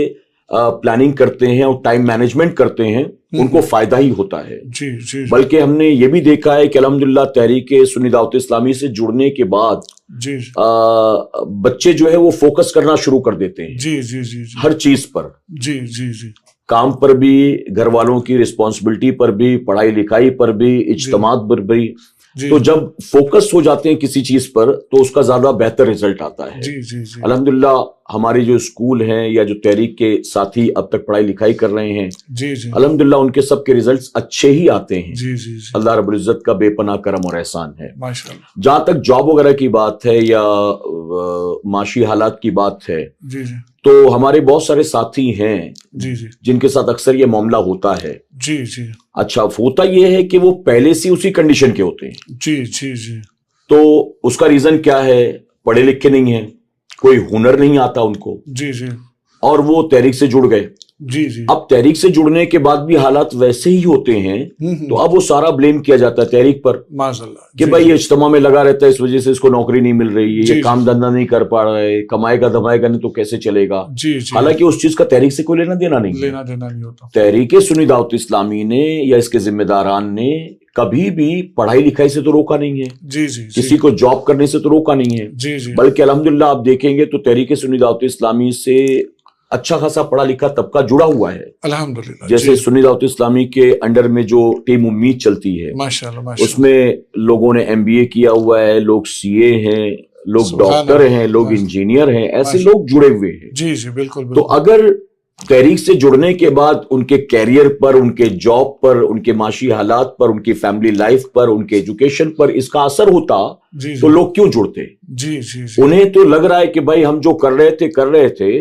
پلاننگ کرتے ہیں اور ٹائم مینجمنٹ کرتے ہیں، ان کو فائدہ ہی ہوتا ہے. بلکہ ہم نے یہ بھی دیکھا ہے کہ الحمدللہ تحریک سنی دعوت اسلامی سے جڑنے کے بعد بچے جو ہے وہ فوکس کرنا شروع کر دیتے ہیں ہر چیز پر، کام پر بھی، گھر والوں کی رسپانسبلٹی پر بھی، پڑھائی لکھائی پر بھی، اجتماعات پر بھی. تو جب فوکس ہو جاتے ہیں کسی چیز پر تو اس کا زیادہ بہتر رزلٹ آتا ہے. الحمدللہ ہماری جو اسکول ہیں یا جو تحریک کے ساتھی اب تک پڑھائی لکھائی کر رہے ہیں، الحمدللہ ان کے سب کے ریزلٹس اچھے ہی آتے ہیں. اللہ رب العزت کا بے پناہ کرم اور احسان ہے. جہاں تک جاب وغیرہ کی بات ہے یا معاشی حالات کی بات ہے، تو ہمارے بہت سارے ساتھی ہیں جن کے ساتھ اکثر یہ معاملہ ہوتا ہے. اچھا، ہوتا یہ ہے کہ وہ پہلے سے اسی کنڈیشن کے ہوتے ہیں. تو اس کا ریزن کیا ہے؟ پڑھے لکھے نہیں ہیں، کوئی ہنر نہیں آتا ان کو، اور وہ تحریک سے جڑ گئے. اب تحریک سے جڑنے کے بعد بھی حالات ویسے ہی ہوتے ہیں، تو اب وہ سارا بلیم کیا جاتا ہے تحریک پر کہ بھائی یہ اجتماع میں لگا رہتا ہے، اس وجہ سے اس کو نوکری نہیں مل رہی، یہ کام دھندا نہیں کر پا رہا ہے، کمائے گا دھمائے گا نہیں تو کیسے چلے گا. حالانکہ اس چیز کا تحریک سے کوئی لینا دینا نہیں ہوتا. تحریک سنی دعوت اسلامی نے یا اس کے ذمہ داران نے کبھی بھی پڑھائی لکھائی سے تو روکا نہیں ہے، کسی کو جاب کرنے سے تو روکا نہیں ہے. بلکہ الحمدللہ آپ دیکھیں گے تو تحریک سنی دعوت اسلامی سے اچھا خاصا پڑھا لکھا طبقہ جڑا ہوا ہے الحمدللہ. جیسے سنی دعوت اسلامی کے انڈر میں جو ٹیم امید چلتی ہے، اس میں لوگوں نے MBA کیا ہوا ہے، لوگ CA ہیں، لوگ ڈاکٹر ہیں, لوگ انجینئر ہیں, ایسے لوگ جڑے ہوئے ہیں. جی جی بالکل. تو اگر تحریک سے جڑنے کے بعد ان کے کیریئر پر, ان کے جاب پر, ان کے معاشی حالات پر, ان کی فیملی لائف پر, ان کے ایجوکیشن پر اس کا اثر ہوتا تو لوگ کیوں جڑتے؟ جی جی. انہیں تو لگ رہا ہے کہ بھائی ہم جو کر رہے تھے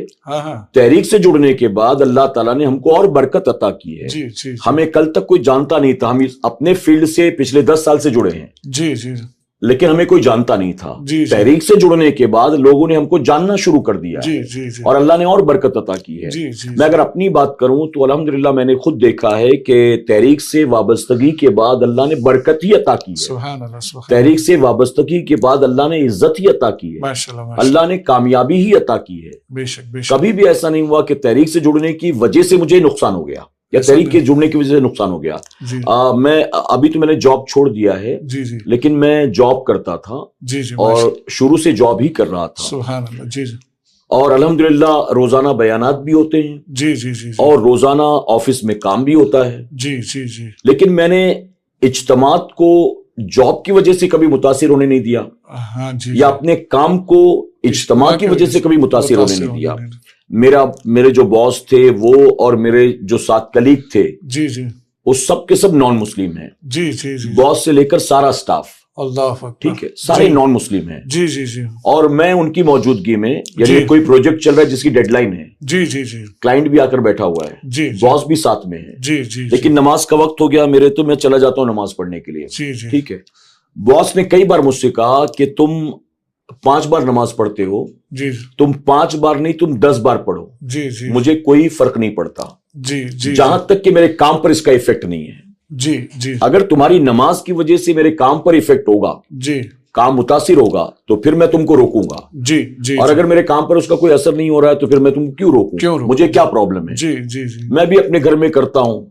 تحریک سے جڑنے کے بعد اللہ تعالیٰ نے ہم کو اور برکت عطا کی ہے. ہمیں کل تک کوئی جانتا نہیں تھا, ہم اپنے فیلڈ سے پچھلے 10 سال سے جڑے ہیں. جی جی. لیکن ہمیں کوئی جانتا نہیں تھا. تحریک سے جڑنے کے بعد لوگوں نے ہم کو جاننا شروع کر دیا ہے اور اللہ نے اور برکت عطا کی ہے. میں اگر اپنی بات کروں تو الحمدللہ میں نے خود دیکھا ہے کہ تحریک سے وابستگی کے بعد اللہ نے برکت ہی عطا کی ہے. تحریک سے وابستگی کے بعد اللہ نے عزت ہی عطا کی ہے, اللہ نے کامیابی ہی عطا کی ہے. کبھی بھی ایسا نہیں ہوا کہ تحریک سے جڑنے کی وجہ سے مجھے نقصان ہو گیا یا تحریک کے جڑنے کی وجہ سے نقصان ہو گیا. میں ابھی تو میں نے جاب چھوڑ دیا ہے, لیکن میں جاب کرتا تھا اور شروع سے جاب ہی کر رہا تھا. اور الحمدللہ روزانہ بیانات بھی ہوتے ہیں اور روزانہ آفس میں کام بھی ہوتا ہے. لیکن میں نے اجتماعات کو جاب کی وجہ سے کبھی متاثر ہونے نہیں دیا یا اپنے کام کو اجتماع کی وجہ سے کبھی متاثر ہونے نہیں دیا. میرے جو باس تھے وہ اور میرے جو ساتھ کلیگ تھے وہ سب کے سب نان مسلم ہیں. باس سے لے کر سارا سٹاف, ٹھیک ہے, سارے نان مسلم ہیں. اور میں ان کی موجودگی میں, یعنی کوئی پروجیکٹ چل رہا ہے جس کی ڈیڈ لائن ہے, کلائنٹ بھی آ کر بیٹھا ہوا ہے, باس بھی ساتھ میں ہے, لیکن نماز کا وقت ہو گیا میرے, تو میں چلا جاتا ہوں نماز پڑھنے کے لیے. ٹھیک ہے, باس نے کئی بار مجھ سے کہا کہ تم 5 بار نماز پڑھتے ہو, تم 5 بار نہیں تم 10 بار پڑھو, مجھے کوئی فرق نہیں پڑتا, جہاں تک کہ میرے کام پر اس کا ایفیکٹ نہیں ہے. اگر تمہاری نماز کی وجہ سے میرے کام پر ایفیکٹ ہوگا, کام متاثر ہوگا, تو پھر میں تم کو روکوں گا. اور اگر میرے کام پر اس کا کوئی اثر نہیں ہو رہا ہے تو پھر میں تم کیوں روکوں, مجھے کیا پرابلم ہے. میں بھی اپنے گھر میں کرتا ہوں,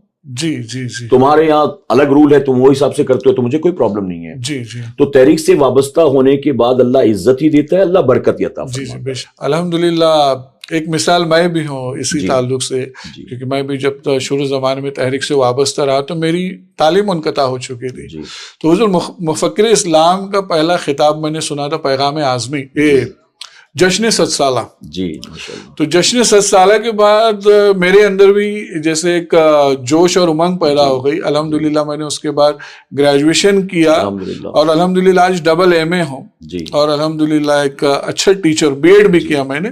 تمہارے یہاں الگ رول ہے, تم وہ حساب سے کرتے ہو, تو مجھے کوئی پرابلم نہیں ہے. تو تحریک سے وابستہ ہونے کے بعد اللہ عزت ہی دیتا ہے, اللہ برکت عطا فرماتا ہے. الحمدللہ ایک مثال میں بھی ہوں اسی تعلق سے, کیونکہ میں بھی جب شروع زمانے میں تحریک سے وابستہ رہا تو میری تعلیم منقطع ہو چکی تھی. تو حضور مفکر اسلام کا پہلا خطاب میں نے سنا تھا, پیغام اعظمی, جشن 7 سالہ. تو جشن 7 سالہ کے بعد میرے اندر بھی جیسے ایک جوش اور امنگ پیدا ہو گئی. الحمدللہ میں نے اس کے بعد گریجویشن کیا اور الحمدللہ آج ڈبل MA ہوں, اور الحمدللہ ایک اچھا ٹیچر, BEd بھی کیا میں نے,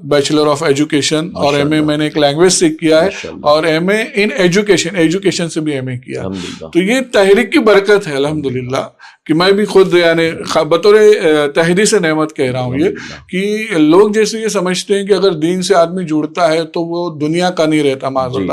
بیچلر آف ایجوکیشن, اور MA میں نے ایک لینگویج سے کیا ہے, اور MA ان ایجوکیشن سے بھی MA کیا. تو یہ تحریک کی برکت ہے الحمدللہ, کہ میں بھی خود یعنی بطور تحریک سے نعمت کہہ رہا ہوں یہ, کہ لوگ جیسے یہ سمجھتے ہیں کہ اگر دین سے آدمی جڑتا ہے تو وہ دنیا کا نہیں رہتا, معاذ اللہ.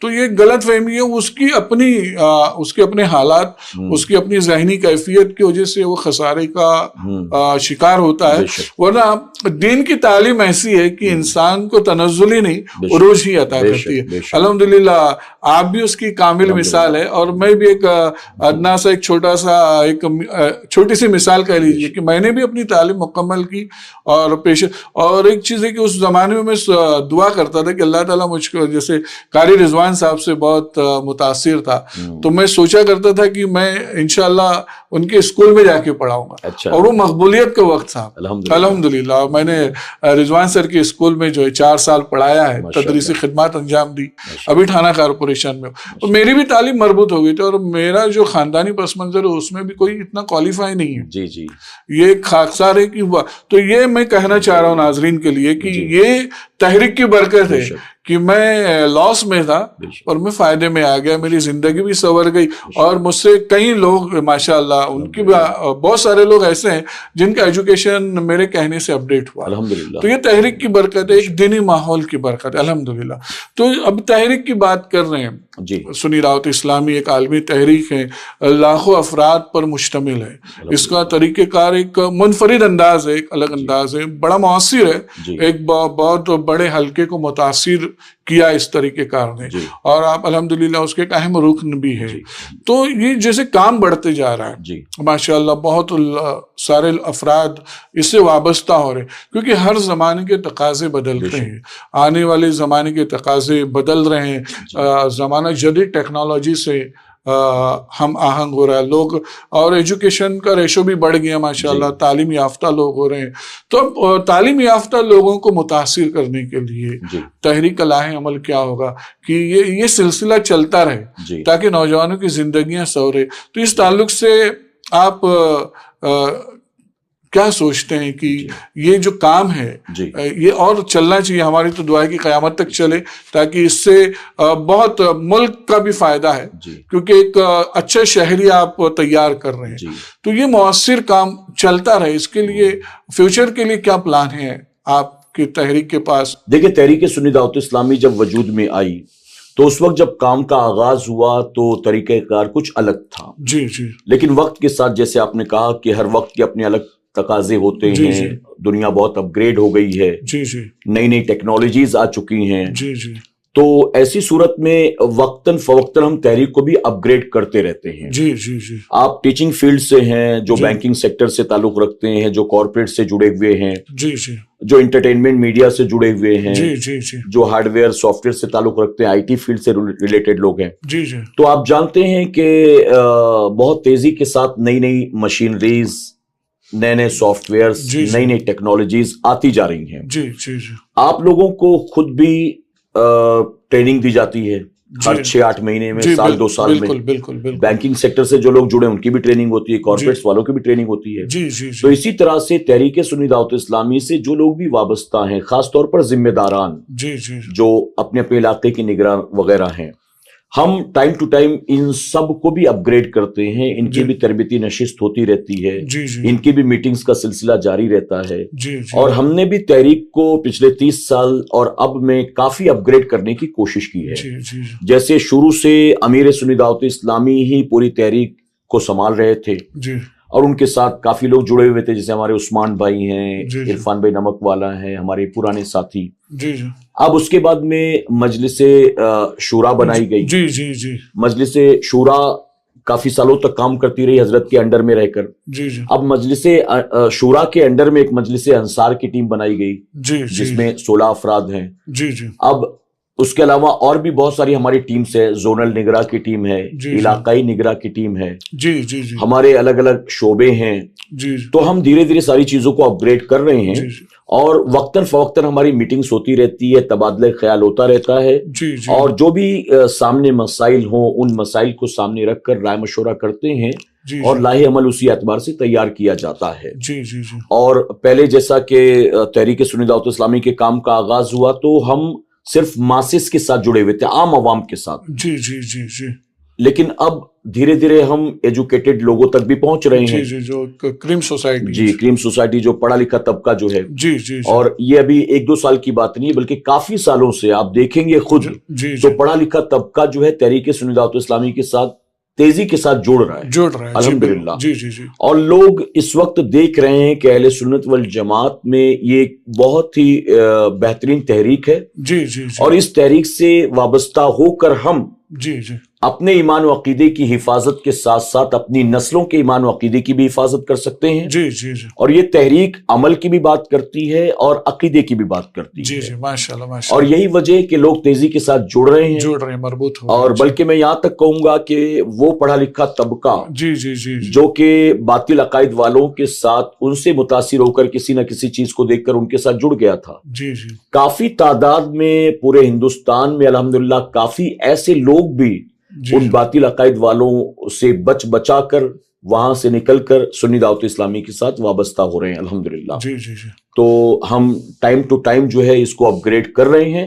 تو یہ غلط فہمی ہے, اس کے اپنے حالات, اس کی اپنی ذہنی کیفیت کی وجہ سے وہ خسارے کا شکار ہوتا ہے. ورنہ دین کی تعلیم ایسی ہے کہ انسان کو تنزلی نہیں عروج ہی عطا کرتی ہے. الحمدللہ آپ بھی اس کی کامل مثال ہے, اور میں بھی ایک ادنا سا ایک چھوٹی سی مثال کہہ لیجیے کہ میں نے بھی اپنی تعلیم مکمل کی. اور ایک چیز ہے کہ اس زمانے میں دعا کرتا تھا کہ اللہ تعالیٰ مجھ کو, جیسے قاری رضوان صاحب سے بہت متاثر تھا, تو میں سوچا کرتا تھا کہ میں انشاءاللہ ان کے اسکول میں جا کے پڑھاؤں گا. اور وہ مقبولیت کا وقت تھا الحمدللہ. میں نے رضوان سر کے اسکول میں جو ہے 4 سال پڑھایا ہے, تدریسی خدمات انجام دی, ابھی تھانہ کارپوریشن میں. تو میری بھی تعلیم مربوط ہو گئی تھی, اور میرا جو خاندانی پس منظر ہے اس میں بھی کوئی اتنا کوالیفائی نہیں ہے. یہ ایک خاکسار ہے کہ ہوا. تو یہ میں کہنا چاہ رہا ہوں ناظرین کے لیے کہ یہ تحریک کی برکت ہے کہ میں لاس میں تھا اور میں فائدے میں آ گیا, میری زندگی بھی سنور گئی. اور مجھ سے کئی لوگ ماشاءاللہ, ان کی بہت سارے لوگ ایسے ہیں جن کا ایجوکیشن میرے کہنے سے اپڈیٹ ہوا. تو یہ تحریک کی برکت ہے, ایک دینی ماحول کی برکت ہے الحمدللہ. تو اب تحریک کی بات کر رہے ہیں, سنی دعوت اسلامی ایک عالمی تحریک ہے, لاکھوں افراد پر مشتمل ہے. اس کا طریقہ کار ایک منفرد انداز ہے, ایک الگ انداز ہے, بڑا مؤثر ہے, ایک بہت بڑے حلقے کو متاثر کیا اس طریقہ کار نے, اور آپ الحمدللہ اس کے ایک اہم رکن بھی ہے. تو یہ جیسے کام بڑھتے جا رہا ہے ماشاءاللہ, بہت سارے افراد اس سے وابستہ ہو رہے, کیونکہ ہر زمانے کے تقاضے بدلتے ہیں, آنے والے زمانے کے تقاضے بدل رہے ہیں, زمانہ جدید ٹیکنالوجی سے ہم آہنگ ہو رہا ہے لوگ, اور ایجوکیشن کا ریشو بھی بڑھ گیا ماشاءاللہ, تعلیم یافتہ لوگ ہو رہے ہیں. تو اب تعلیم یافتہ لوگوں کو متاثر کرنے کے لیے تحریک لاہ عمل کیا ہوگا کہ یہ سلسلہ چلتا رہے تاکہ نوجوانوں کی زندگیاں سنورے. تو اس تعلق سے آپ کیا سوچتے ہیں کہ یہ جو کام ہے یہ اور چلنا چاہیے؟ ہماری تو دعا ہے کہ قیامت تک چلے, تاکہ اس سے بہت ملک کا بھی فائدہ ہے, کیونکہ ایک اچھا شہری آپ تیار کر رہے ہیں. تو یہ مؤثر کام چلتا رہے, اس کے لیے فیوچر کے لیے کیا پلان ہے آپ کی تحریک کے پاس؟ دیکھیں, تحریک سنی دعوت اسلامی جب وجود میں آئی تو اس وقت جب کام کا آغاز ہوا تو طریقہ کار کچھ الگ تھا. لیکن وقت کے ساتھ جیسے آپ نے کہا کہ ہر وقت کے اپنے الگ تقاضے ہوتے ہیں, دنیا بہت اپ گریڈ ہو گئی ہے, نئی نئی ٹیکنالوجیز آ چکی ہیں. تو ایسی صورت میں وقتاً فوقتاً ہم تحریک کو بھی اپ گریڈ کرتے رہتے ہیں. آپ ٹیچنگ فیلڈ سے ہیں, جو بینکنگ سیکٹر سے تعلق رکھتے ہیں, جو کارپوریٹ سے جڑے ہوئے ہیں, جو انٹرٹینمنٹ میڈیا سے جڑے ہوئے ہیں, جو ہارڈ ویئر سافٹ ویئر سے تعلق رکھتے ہیں, آئی ٹی فیلڈ سے ریلیٹڈ لوگ ہیں. تو آپ جانتے ہیں کہ بہت تیزی کے ساتھ نئی نئی مشینریز, نئے نئے سافٹ ویئرز, نئی نئی ٹیکنالوجیز آتی جا رہی ہیں. آپ لوگوں کو خود بھی ٹریننگ دی جاتی ہے ہر 6-8 مہینے میں, سال 2 سال میں. بینکنگ سیکٹر سے جو لوگ جڑے ہیں ان کی بھی ٹریننگ ہوتی ہے, کارپوریٹس والوں کی بھی ٹریننگ ہوتی ہے. تو اسی طرح سے تحریک سنی دعوت اسلامی سے جو لوگ بھی وابستہ ہیں, خاص طور پر ذمہ داران جو اپنے اپنے علاقے کے نگران وغیرہ ہیں, ہم ٹائم ٹو ٹائم ان سب کو بھی اپ گریڈ کرتے ہیں. ان کی بھی تربیتی نشست ہوتی رہتی ہے, ان کی بھی میٹنگز کا سلسلہ جاری رہتا ہے. اور ہم نے بھی تحریک کو پچھلے 30 سال اور اب میں کافی اپ گریڈ کرنے کی کوشش کی ہے. جیسے شروع سے امیر سنی دعوت اسلامی ہی پوری تحریک کو سنبھال رہے تھے, اور ان کے ساتھ کافی لوگ جڑے ہوئے تھے, جیسے ہمارے عثمان بھائی ہیں, عرفان بھائی نمک والا ہیں, ہمارے پرانے ساتھی. اب اس کے بعد میں مجلس شورا بنائی گئی. مجلس شورا کافی سالوں تک کام کرتی رہی حضرت کے انڈر میں رہ کر. اب مجلس شورا کے انڈر میں ایک مجلس انصار کی ٹیم بنائی گئی, جس میں 16 افراد ہیں. اب اس کے علاوہ اور بھی بہت ساری ہماری ٹیمز ہے, زونل نگراں کی ٹیم ہے, علاقائی نگراں کی ٹیم ہے, ہمارے الگ الگ شعبے ہیں. تو ہم دھیرے دھیرے ساری چیزوں کو اپ گریڈ کر رہے ہیں, اور وقتاً فوقتاً ہماری میٹنگز ہوتی رہتی ہے, تبادلہ خیال ہوتا رہتا ہے. اور جو بھی سامنے مسائل ہوں ان مسائل کو سامنے رکھ کر رائے مشورہ کرتے ہیں, اور لاہ عمل اسی اعتبار سے تیار کیا جاتا ہے. اور پہلے جیسا کہ تحریک سنی دعوت اسلامی کے کام کا آغاز ہوا تو ہم صرف ماسس کے ساتھ جڑے ہوئے تھے, عام عوام کے ساتھ. لیکن اب دھیرے دھیرے ہم ایجوکیٹڈ لوگوں تک بھی پہنچ رہے ہیں. جو کریم سوسائٹی, کریم سوسائٹی جو پڑھا لکھا طبقہ جو ہے. اور یہ ابھی 1-2 سال کی بات نہیں ہے, بلکہ کافی سالوں سے آپ دیکھیں گے خود تو پڑھا لکھا طبقہ جو ہے تحریک سنی دعوت اسلامی کے ساتھ تیزی کے ساتھ جوڑ رہا ہے الحمدللہ. اور لوگ اس وقت دیکھ رہے ہیں کہ اہل سنت والجماعت میں یہ بہت ہی بہترین تحریک ہے. اور اس تحریک سے وابستہ ہو کر ہم اپنے ایمان و عقیدے کی حفاظت کے ساتھ ساتھ اپنی نسلوں کے ایمان و عقیدے کی بھی حفاظت کر سکتے ہیں. اور یہ تحریک عمل کی بھی بات کرتی ہے اور عقیدے کی بھی بات کرتی ہے. ماشاءاللہ. اور یہی وجہ ہے کہ لوگ تیزی کے ساتھ جڑ رہے ہیں, مربوط ہو. اور بلکہ میں یہاں تک کہوں گا کہ وہ پڑھا لکھا طبقہ جو کہ باطل عقائد والوں کے ساتھ ان سے متاثر ہو کر کسی نہ کسی چیز کو دیکھ کر ان کے ساتھ جڑ گیا تھا, کافی تعداد میں پورے ہندوستان میں الحمدللہ کافی ایسے لوگ بھی ان باطل عقائد والوں سے بچا کر وہاں سے نکل کر سنی دعوت اسلامی کے ساتھ وابستہ ہو رہے ہیں الحمدللہ. تو ہم ٹائم ٹو ٹائم جو ہے اس کو اپ گریڈ کر رہے ہیں.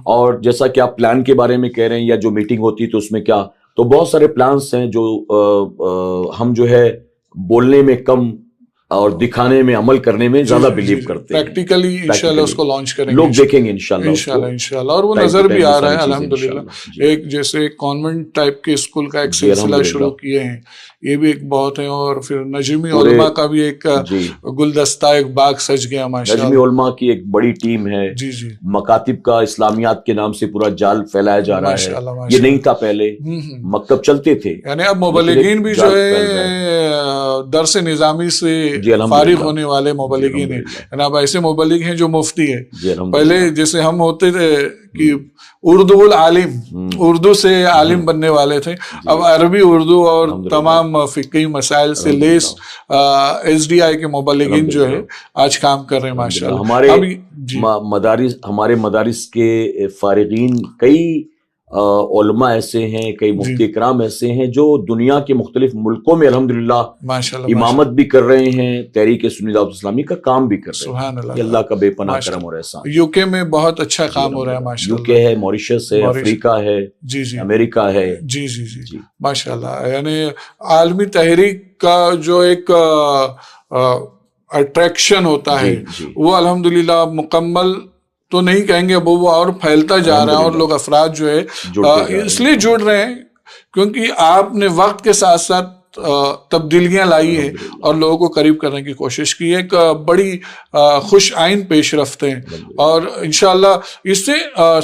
اور جیسا کہ آپ پلان کے بارے میں کہہ رہے ہیں یا جو میٹنگ ہوتی تو اس میں کیا, تو بہت سارے پلانس ہیں جو ہم جو ہے بولنے میں کم اور دکھانے میں عمل کرنے میں زیادہ بلیو کرتے ہیں. پریکٹیکلی انشاءاللہ اس کو لانچ کریں گے, لوگ دیکھیں گے انشاءاللہ. اور وہ نظر بھی آ رہا ہے الحمدللہ. ایک جیسے کانوینٹ ٹائپ کے اسکول کا ایک سلسلہ شروع کیے ہیں, یہ بھی ایک بہت ہے. اور پھر نجمی علماء کا بھی ایک گلدستہ, ایک باغ سج گیا ماشاءاللہ. نجمی علماء کی ایک بڑی ٹیم ہے. مکاتب کا اسلامیات کے نام سے پورا جال پھیلایا جا رہا ہے, یہ نہیں تھا پہلے, مکتب چلتے تھے. یعنی اب مبلغین بھی جو ہے درس نظامی سے فارغ ہونے والے مبلغین ہیں. جناب ایسے مبلغ ہیں جو مفتی ہے. پہلے جیسے ہم ہوتے تھے کہ اردو العالم، اردو سے عالم بننے والے تھے، اب عربی اردو اور تمام فقہی مسائل سے لیس SDI کے مبلغین جو ہے آج کام کر رہے ہیں ماشاءاللہ. ہمارے مدارس کے فارغین کئی علماء ایسے ہیں، کئی مفتی کرام ایسے ہیں جو دنیا کے مختلف ملکوں میں الحمدللہ امامت بھی کر رہے ہیں، تحریک سنی دعوت اسلامی کا کام بھی کر رہے ہیں. سبحان اللہ. اللہ کا بے پناہ کرم اور احسان. UK میں بہت اچھا کام ہو رہا ہے ماشاءاللہ. UK ہے، موریشس ہے، افریقہ ہے، امریکہ ہے. جی ماشاءاللہ. یعنی عالمی تحریک کا جو ایک اٹریکشن ہوتا ہے وہ الحمدللہ مکمل تو نہیں کہیں گے، وہ اور پھیلتا جا رہا ہے، اور لوگ افراد جو ہے اس لیے جڑ رہے ہیں کیونکہ آپ نے وقت کے ساتھ ساتھ تبدیلیاں لائی ہیں اور لوگوں کو قریب کرنے کی کوشش کی. ایک بڑی خوش آئین پیش رفت ہیں، اور انشاءاللہ اس سے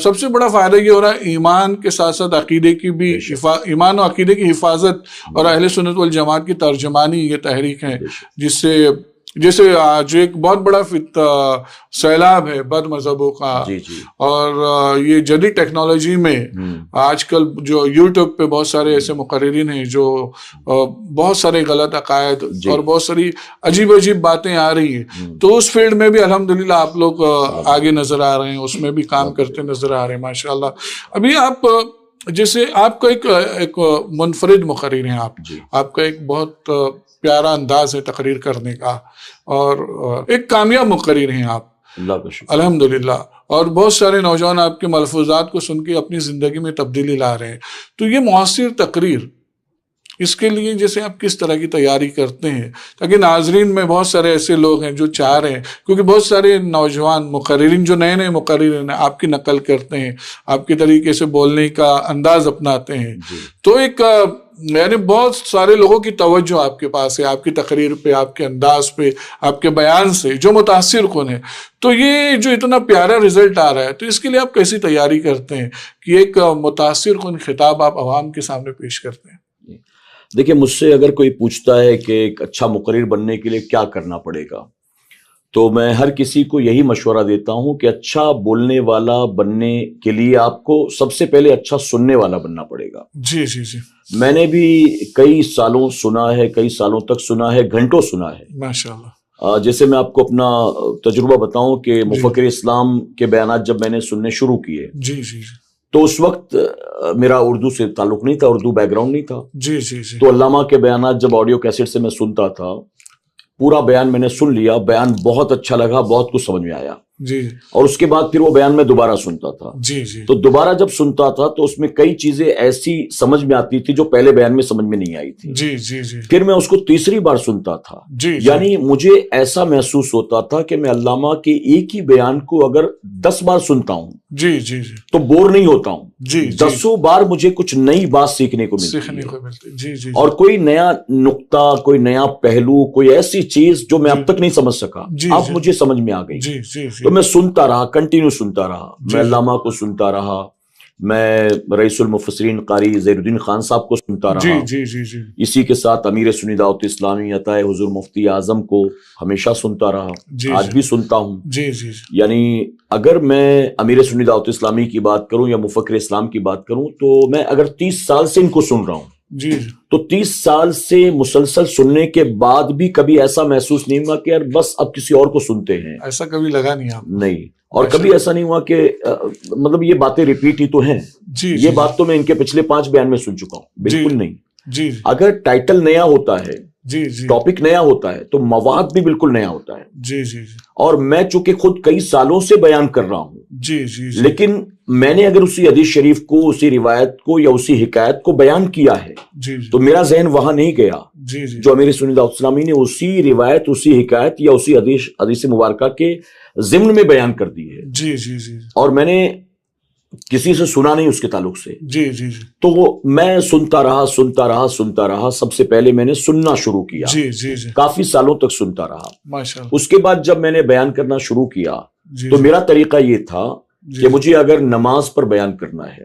سب سے بڑا فائدہ یہ ہو رہا ہے ایمان کے ساتھ ساتھ عقیدے کی بھی ایمان و عقیدے کی حفاظت، اور اہل سنت والجماعت کی ترجمانی یہ تحریک ہے، جس سے جیسے آج ایک بہت بڑا سیلاب ہے بد مذہبوں کا. اور یہ جدید ٹیکنالوجی میں آج کل جو یوٹیوب پہ بہت سارے ایسے مقررین ہیں جو بہت سارے غلط عقائد اور بہت ساری عجیب عجیب باتیں آ رہی ہیں، تو اس فیلڈ میں بھی الحمدللہ آپ لوگ آگے نظر آ رہے ہیں، اس میں بھی کام کرتے نظر آ رہے ہیں ماشاءاللہ. ابھی آپ جیسے آپ کا ایک منفرد مقرر ہیں، آپ کا ایک بہت پیارا انداز ہے تقریر کرنے کا، اور ایک کامیاب مقرر ہیں آپ الحمدللہ، اور بہت سارے نوجوان آپ کے ملفوظات کو سن کے اپنی زندگی میں تبدیلی لا رہے ہیں. تو یہ مؤثر تقریر، اس کے لیے جیسے آپ کس طرح کی تیاری کرتے ہیں تاکہ ناظرین میں بہت سارے ایسے لوگ ہیں جو چاہ رہے ہیں، کیونکہ بہت سارے نوجوان مقررین جو نئے نئے مقررین ہیں آپ کی نقل کرتے ہیں، آپ کے طریقے سے بولنے کا انداز اپناتے ہیں، تو ایک یعنی بہت سارے لوگوں کی توجہ آپ کے پاس ہے، آپ کی تقریر پہ، آپ کے انداز پہ، آپ کے بیان سے، جو متاثر کن ہے. تو یہ جو اتنا پیارا رزلٹ آ رہا ہے، تو اس کے لیے آپ کیسی تیاری کرتے ہیں کہ ایک متاثر کن خطاب آپ عوام کے سامنے پیش کرتے ہیں؟ دیکھیں، مجھ سے اگر کوئی پوچھتا ہے کہ ایک اچھا مقرر بننے کے لیے کیا کرنا پڑے گا، تو میں ہر کسی کو یہی مشورہ دیتا ہوں کہ اچھا بولنے والا بننے کے لیے آپ کو سب سے پہلے اچھا سننے والا بننا پڑے گا. جی. میں نے بھی کئی سالوں سنا ہے، کئی سالوں تک سنا ہے، گھنٹوں سنا ہے ماشاءاللہ. جیسے میں آپ کو اپنا تجربہ بتاؤں کہ مفکر اسلام کے بیانات جب میں نے سننے شروع کیے، جی تو اس وقت میرا اردو سے تعلق نہیں تھا، اردو بیک گراؤنڈ نہیں تھا. جی تو علامہ کے بیانات جب آڈیو کیسٹ سے میں سنتا تھا، پورا بیان میں نے سن لیا، بیان بہت اچھا لگا، بہت کچھ سمجھ میں آیا. اور اس کے بعد پھر وہ بیان میں دوبارہ سنتا تھا. تو دوبارہ جب سنتا تھا تو اس میں کئی چیزیں ایسی سمجھ میں آتی تھی جو پہلے بیان میں سمجھ میں نہیں آئی تھی. پھر میں اس کو تیسری بار سنتا تھا. یعنی مجھے ایسا محسوس ہوتا تھا کہ میں علامہ کے ایک ہی بیان کو اگر 10 بار سنتا ہوں تو بور نہیں ہوتا ہوں. 10 بار مجھے کچھ نئی بات سیکھنے کو ملتی ہے، اور کوئی نیا نقطہ، کوئی نیا پہلو، کوئی ایسی چیز جو میں اب تک نہیں سمجھ سکا، اب مجھے سمجھ میں آ گئی. تو میں سنتا رہا، کنٹینیو سنتا رہا. میں علامہ کو سنتا رہا، میں رئیس المفسرین قاری زہیر الدین خان صاحب کو سنتا رہا. اسی کے ساتھ امیر سنی دعوت اسلامی عطائے حضور مفتی اعظم کو ہمیشہ سنتا رہا، آج بھی سنتا ہوں. یعنی اگر میں امیر سنی دعوت اسلامی کی بات کروں یا مفکر اسلام کی بات کروں، تو میں اگر 30 سال سے ان کو سن رہا ہوں، تو 30 سال سے مسلسل سننے کے بعد بھی کبھی ایسا محسوس نہیں ہوا کہ یار بس اب کسی اور کو سنتے ہیں. ایسا کبھی لگا نہیں آپ؟ نہیں. اور کبھی ایسا نہیں ہوا کہ مطلب یہ باتیں ریپیٹ ہی تو ہیں. یہ بات تو میں ان کے پچھلے 5 بیان میں سن چکا ہوں. بالکل نہیں. اگر ٹائٹل نیا ہوتا ہے، ٹاپک نیا ہوتا ہے، تو مواد بھی بالکل نیا ہوتا ہے. اور میں چونکہ خود کئی سالوں سے بیان کر رہا ہوں، لیکن میں نے اگر اسی حدیث شریف کو، اسی روایت کو یا اسی حکایت کو بیان کیا ہے تو میرا ذہن وہاں نہیں گیا. جو امیر سنی دعوت اسلامی نے اسی روایت، اسی حکایت یا اسی حدیث مبارکہ کے ضمن میں بیان کر دی ہے. اور میں نے کسی سے سنا نہیں اس کے تعلق سے. تو میں سنتا رہا. سب سے پہلے میں نے سننا شروع کیا. کافی سالوں تک سنتا رہا. اس کے بعد جب میں نے بیان کرنا شروع کیا تو میرا طریقہ یہ تھا کہ مجھے اگر نماز پر بیان کرنا ہے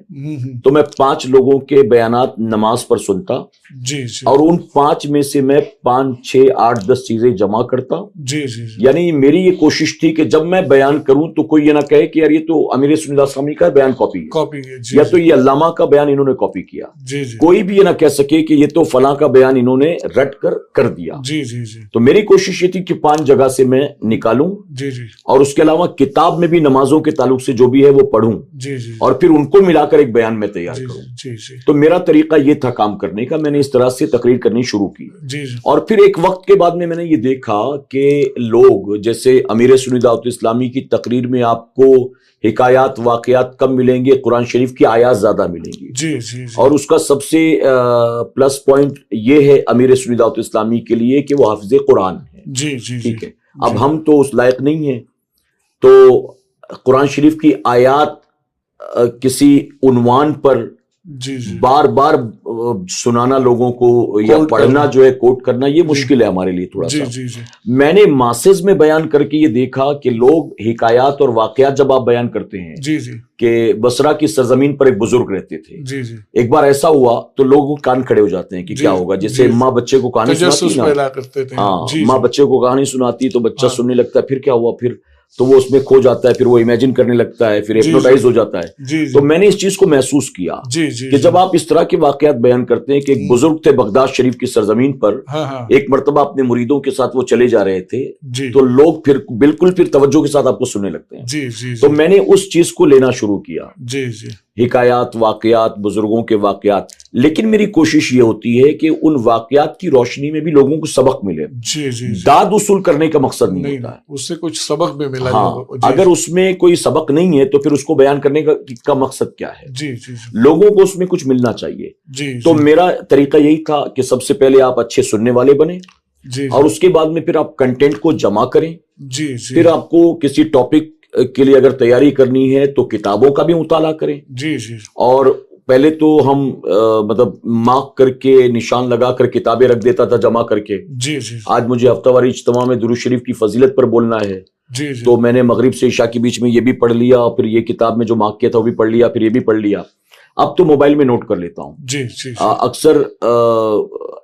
تو میں 5 لوگوں کے بیانات نماز پر سنتا اور ان 5 میں سے میں 5 6 8 10 چیزیں جمع کرتا. یعنی میری یہ کوشش تھی کہ جب میں بیان کروں تو کوئی یہ نہ کہے کہ یار یہ تو امیر سنی اللہ اسلامی کا بیان کاپی ہے یا تو یہ علامہ کا بیان انہوں نے کاپی کیا. کوئی بھی یہ نہ کہہ سکے کہ یہ تو فلاں کا بیان انہوں نے رٹ کر دیا. تو میری کوشش یہ تھی کہ 5 جگہ سے میں نکالوں اور اس کے علاوہ کتاب میں بھی نمازوں کے تعلق سے جو بھی ہے وہ پڑھوں اور پھر ان کو ملا کر ایک بیان میں تیار کروں. تو میرا طریقہ یہ تھا کام کرنے کا. میں نے اس طرح سے تقریر کرنی شروع کی اور پھر ایک وقت کے بعد میں نے یہ دیکھا کہ لوگ جیسے امیر سنی دعوت اسلامی کی تقریر میں آپ کو حکایات واقعات کم ملیں گے, قرآن شریف کی آیات زیادہ ملیں گی. اور اس کا سب سے پلس پوائنٹ یہ ہے امیر سنی دعوت اسلامی کے لیے کہ وہ حافظ قرآن ہے. ٹھیک ہے, اب ہم تو اس لائق نہیں ہیں, تو قرآن شریف کی آیات کسی عنوان پر بار بار سنانا لوگوں کو یا پڑھنا جو ہے کوٹ کرنا یہ مشکل ہے ہمارے لیے تھوڑا سا. میں نے ماسز میں بیان کر کے یہ دیکھا کہ لوگ حکایات اور واقعات جب آپ بیان کرتے ہیں کہ بصرہ کی سرزمین پر ایک بزرگ رہتے تھے, ایک بار ایسا ہوا تو لوگ کان کھڑے ہو جاتے ہیں کہ کیا ہوگا. جیسے ماں بچے کو کہانی سناتی نا, ہاں ماں بچے کو کہانی سناتی تو بچہ سننے لگتا ہے, پھر کیا ہوا, پھر تو وہ اس میں کھو جاتا ہے, پھر وہ امیجن کرنے لگتا ہے, پھر ہپنوٹائز ہو جاتا ہے. تو میں نے اس چیز کو محسوس کیا کہ جب آپ اس طرح کے واقعات بیان کرتے ہیں کہ ایک بزرگ تھے بغداد شریف کی سرزمین پر, ایک مرتبہ اپنے مریدوں کے ساتھ وہ چلے جا رہے تھے تو لوگ پھر بالکل پھر توجہ کے ساتھ آپ کو سننے لگتے ہیں. تو میں نے اس چیز کو لینا شروع کیا, حکایات واقعات بزرگوں کے واقعات, لیکن میری کوشش یہ ہوتی ہے کہ ان واقعات کی روشنی میں بھی لوگوں کو سبق ملے. داد وصول کرنے کا مقصد نہیں ہوتا ہے, اس سے کچھ سبق بھی ملا. ہاں, اگر اس میں کوئی سبق نہیں ہے تو پھر اس کو بیان کرنے کا مقصد کیا ہے؟ لوگوں کو اس میں کچھ ملنا چاہیے. تو میرا طریقہ یہی تھا کہ سب سے پہلے آپ اچھے سننے والے بنے اور اس کے بعد میں پھر آپ کنٹینٹ کو جمع کریں. پھر آپ کو کسی ٹاپک کے لیے اگر تیاری کرنی ہے تو کتابوں کا بھی مطالعہ کریں. اور پہلے تو ہم مطلب مارک کر کے نشان لگا کر کتابیں رکھ دیتا تھا جمع کر کے. آج مجھے ہفتہ واری اجتماع میں درود شریف کی فضیلت پر بولنا ہے تو میں نے مغرب سے عشاء کے بیچ میں یہ بھی پڑھ لیا اور پھر یہ کتاب میں جو مارک کیا تھا وہ بھی پڑھ لیا, پھر یہ بھی پڑھ لیا. اب تو موبائل میں نوٹ کر لیتا ہوں. اکثر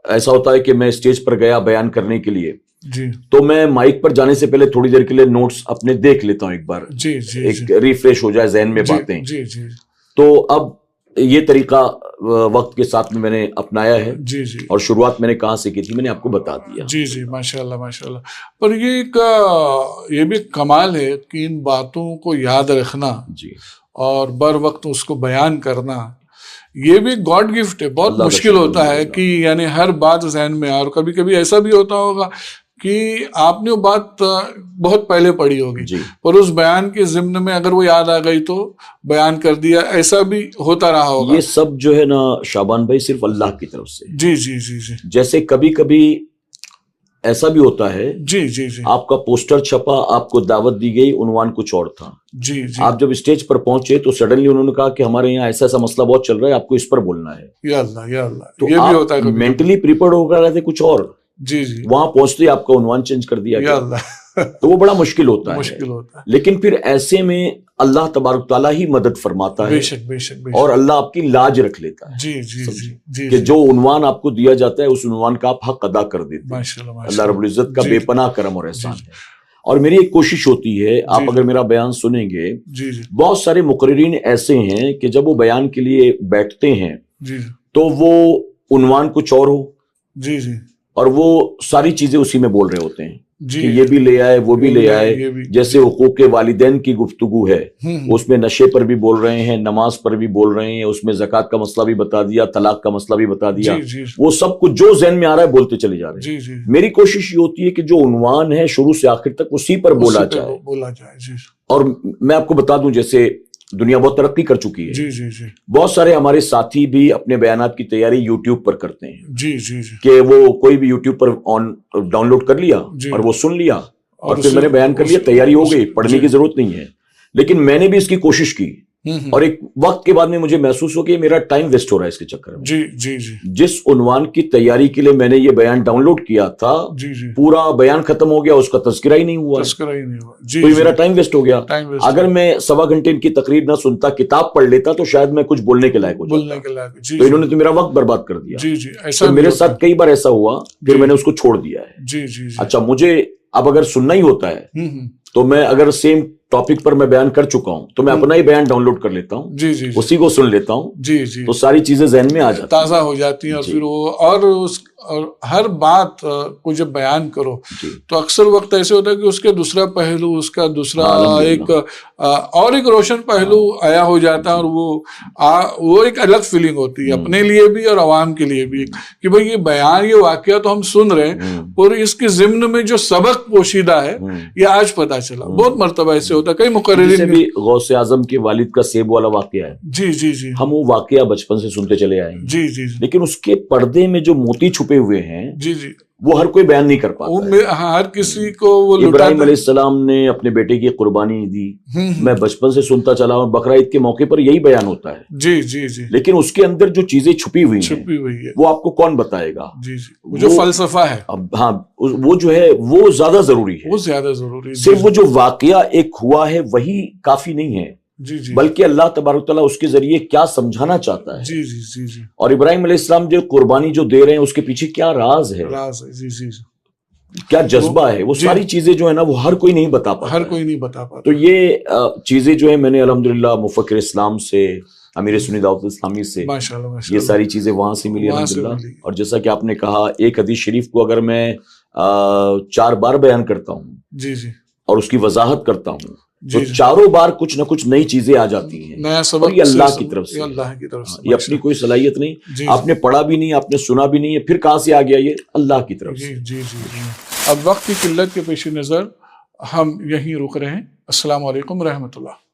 ایسا ہوتا ہے کہ میں اسٹیج پر گیا بیان کرنے کے لیے تو میں مائک پر جانے سے پہلے تھوڑی دیر کے لیے نوٹس اپنے دیکھ لیتا ہوں, ایک بار ایک ریفریش ہو جائے ذہن میں باتیں. تو اب یہ طریقہ وقت کے ساتھ میں نے اپنایا ہے اور شروعات میں نے کہاں سے کی تھی میں نے آپ کو بتا دیا. ماشاءاللہ ماشاءاللہ. پر یہ بھی کمال ہے کہ ان باتوں کو یاد رکھنا اور بر وقت اس کو بیان کرنا, یہ بھی گاڈ گفٹ ہے. بہت مشکل ہوتا ہے کہ یعنی ہر بات ذہن میں, اور کبھی کبھی ایسا بھی ہوتا ہوگا کہ آپ نے وہ بات بہت پہلے پڑھی ہوگی اور اس بیان کے ضمن میں اگر وہ یاد آ گئی تو بیان کر دیا, ایسا بھی ہوتا رہا ہوگا. یہ سب جو ہے نا شعبان بھائی صرف اللہ کی طرف سے. جیسے کبھی کبھی ایسا بھی ہوتا ہے آپ کا پوسٹر چھپا, آپ کو دعوت دی گئی, عنوان کچھ اور تھا. آپ جب اسٹیج پر پہنچے تو سڈنلی انہوں نے کہا کہ ہمارے یہاں ایسا مسئلہ بہت چل رہا ہے, آپ کو اس پر بولنا ہے. یا اللہ یا اللہ. تو آپ مینٹلی پریپیئرڈ ہو کر رہے تھے کچھ اور, وہاں پہنچتے آپ کا عنوان چینج کر دیا گیا. تو وہ بڑا مشکل ہوتا ہے. لیکن پھر ایسے میں اللہ تبارک تعالیٰ ہی مدد فرماتا ہے اور اللہ آپ کی لاج رکھ لیتا ہے کہ جو عنوان آپ کو دیا جاتا ہے اس عنوان کا آپ حق ادا کر دیتے ہیں. اللہ رب العزت کا بے پناہ کرم اور احسان ہے. اور میری ایک کوشش ہوتی ہے, آپ اگر میرا بیان سنیں گے, بہت سارے مقررین ایسے ہیں کہ جب وہ بیان کے لیے بیٹھتے ہیں تو وہ عنوان کچھ اور ہو اور وہ ساری چیزیں اسی میں بول رہے ہوتے ہیں کہ یہ بھی لے آئے وہ بھی لے آئے. جیسے حقوق والدین کی گفتگو ہے, اس میں نشے پر بھی بول رہے ہیں, نماز پر بھی بول رہے ہیں, اس میں زکوٰۃ کا مسئلہ بھی بتا دیا, طلاق کا مسئلہ بھی بتا دیا. وہ سب کچھ جو ذہن میں آ رہا ہے بولتے چلے جا رہے ہیں. میری کوشش یہ ہوتی ہے کہ جو عنوان ہے شروع سے آخر تک اسی پر بولا جائے. اور میں آپ کو بتا دوں, جیسے دنیا بہت ترقی کر چکی ہے, بہت سارے ہمارے ساتھی بھی اپنے بیانات کی تیاری یوٹیوب پر کرتے ہیں کہ وہ کوئی بھی یوٹیوب پر ڈاؤن لوڈ کر لیا اور وہ سن لیا اور پھر میں نے بیان کر لیا, تیاری ہو گئی, پڑھنے کی ضرورت نہیں ہے. لیکن میں نے بھی اس کی کوشش کی اور ایک وقت کے بعد میں مجھے محسوس ہو کہ میرا ٹائم ویسٹ ہو رہا ہے اس کے چکر میں. جی جی جی جس عنوان کی تیاری کے لیے میں نے یہ بیان ڈاؤن لوڈ کیا تھا جی جی پورا بیان ختم ہو گیا, اس کا تذکرہ ہی نہیں ہوا, تذکرہ ہی نہیں ہوا. جی تو یہ میرا ٹائم ویسٹ ہو گیا. ٹائم ویسٹ اگر میں 1.25 گھنٹے ان کی تقریر نہ سنتا, کتاب پڑھ لیتا, تو شاید میں کچھ بولنے کے لائق ہو بولنے جاتا. کے لائق. جی تو انہوں نے تو میرا وقت برباد کر دیا. جی جی ایسا تو میرے ساتھ کئی بار ایسا ہوا, پھر میں نے اس کو چھوڑ دیا ہے. جی جی جی اچھا, مجھے اب اگر سننا ہی ہوتا ہے تو میں اگر سیم ٹاپک پر میں بیان کر چکا ہوں تو میں اپنا ہی بیان ڈاؤن لوڈ کر لیتا ہوں, جی جی اسی کو سن لیتا ہوں, جی جی تو ساری چیزیں ذہن میں آ جاتی ہیں, تازہ ہو جاتی ہیں. اور پھر وہ اور ہر بات کو جب بیان کرو تو اکثر وقت ایسے ہوتا ہے کہ اس کے دوسرا پہلو, اس کا دوسرا ایک اور ایک روشن پہلو آیا ہو جاتا ہے, اور وہ ایک الگ فیلنگ ہوتی ہے اپنے لیے بھی اور عوام کے لیے بھی, کہ بھئی یہ بیان, یہ واقعہ تو ہم سن رہے ہیں, اور اس کے ضمن میں جو سبق پوشیدہ ہے یہ آج پتا چلا. بہت مرتبہ ایسے ہوتا ہے, کئی مقررین بھی غوث اعظم کے والد کا سیب والا واقعہ ہے. جی جی جی ہم وہ واقعہ بچپن سے سنتے چلے آئے ہیں, جی جی لیکن اس کے پردے میں جو موتی چھپے ہوئے ہیں جی جی وہ ہر کوئی بیان نہیں کر پاتا ہے. ہر کسی کو وہ ابراہیم علیہ السلام نے اپنے بیٹے کی قربانی دی, میں بچپن سے سنتا چلا ہوں, بقرہ عید کے موقع پر یہی بیان ہوتا ہے. جی جی جی لیکن اس کے اندر جو چیزیں چھپی ہوئی چھپی ہوئی ہے وہ آپ کو کون بتائے گا؟ جی جی وہ جو فلسفہ ہے, ہاں وہ جو ہے وہ زیادہ ضروری ہے. وہ زیادہ ضروری ہے. صرف وہ جو واقعہ ایک ہوا ہے وہی کافی نہیں ہے, جی جی بلکہ اللہ تبارک تعالیٰ اس کے ذریعے کیا سمجھانا چاہتا ہے. جی جی جی جی اور ابراہیم علیہ السلام جو قربانی جو دے رہے ہیں اس کے پیچھے کیا راز ہے, راز ہے. جی جی کیا جذبہ ہے, وہ ساری چیزیں جو ہے نا وہ ہر کوئی نہیں بتا پاتا. ہر کوئی نہیں بتا پاتا. تو یہ چیزیں جو ہے میں نے الحمدللہ مفکر اسلام سے, امیر سنی دعوت اسلامی سے, ماشاءاللہ یہ ساری چیزیں وہاں سے ملی الحمدللہ. اور جیسا کہ آپ نے کہا, ایک حدیث شریف کو اگر میں 4 بار بیان کرتا ہوں جی جی اور اس کی وضاحت کرتا ہوں تو چاروں بار کچھ نہ کچھ نئی چیزیں آ جاتی ہیں. نیا سبق یہ اللہ کی طرف سے, اللہ کی طرف سے, یہ اپنی کوئی صلاحیت نہیں, آپ نے پڑھا بھی نہیں, آپ نے سنا بھی نہیں ہے, پھر کہاں سے آ گیا, یہ اللہ کی طرف سے. جی جی جی. اب وقت کی قلت کے پیش نظر ہم یہیں رک رہے ہیں. السلام علیکم ورحمۃ اللہ.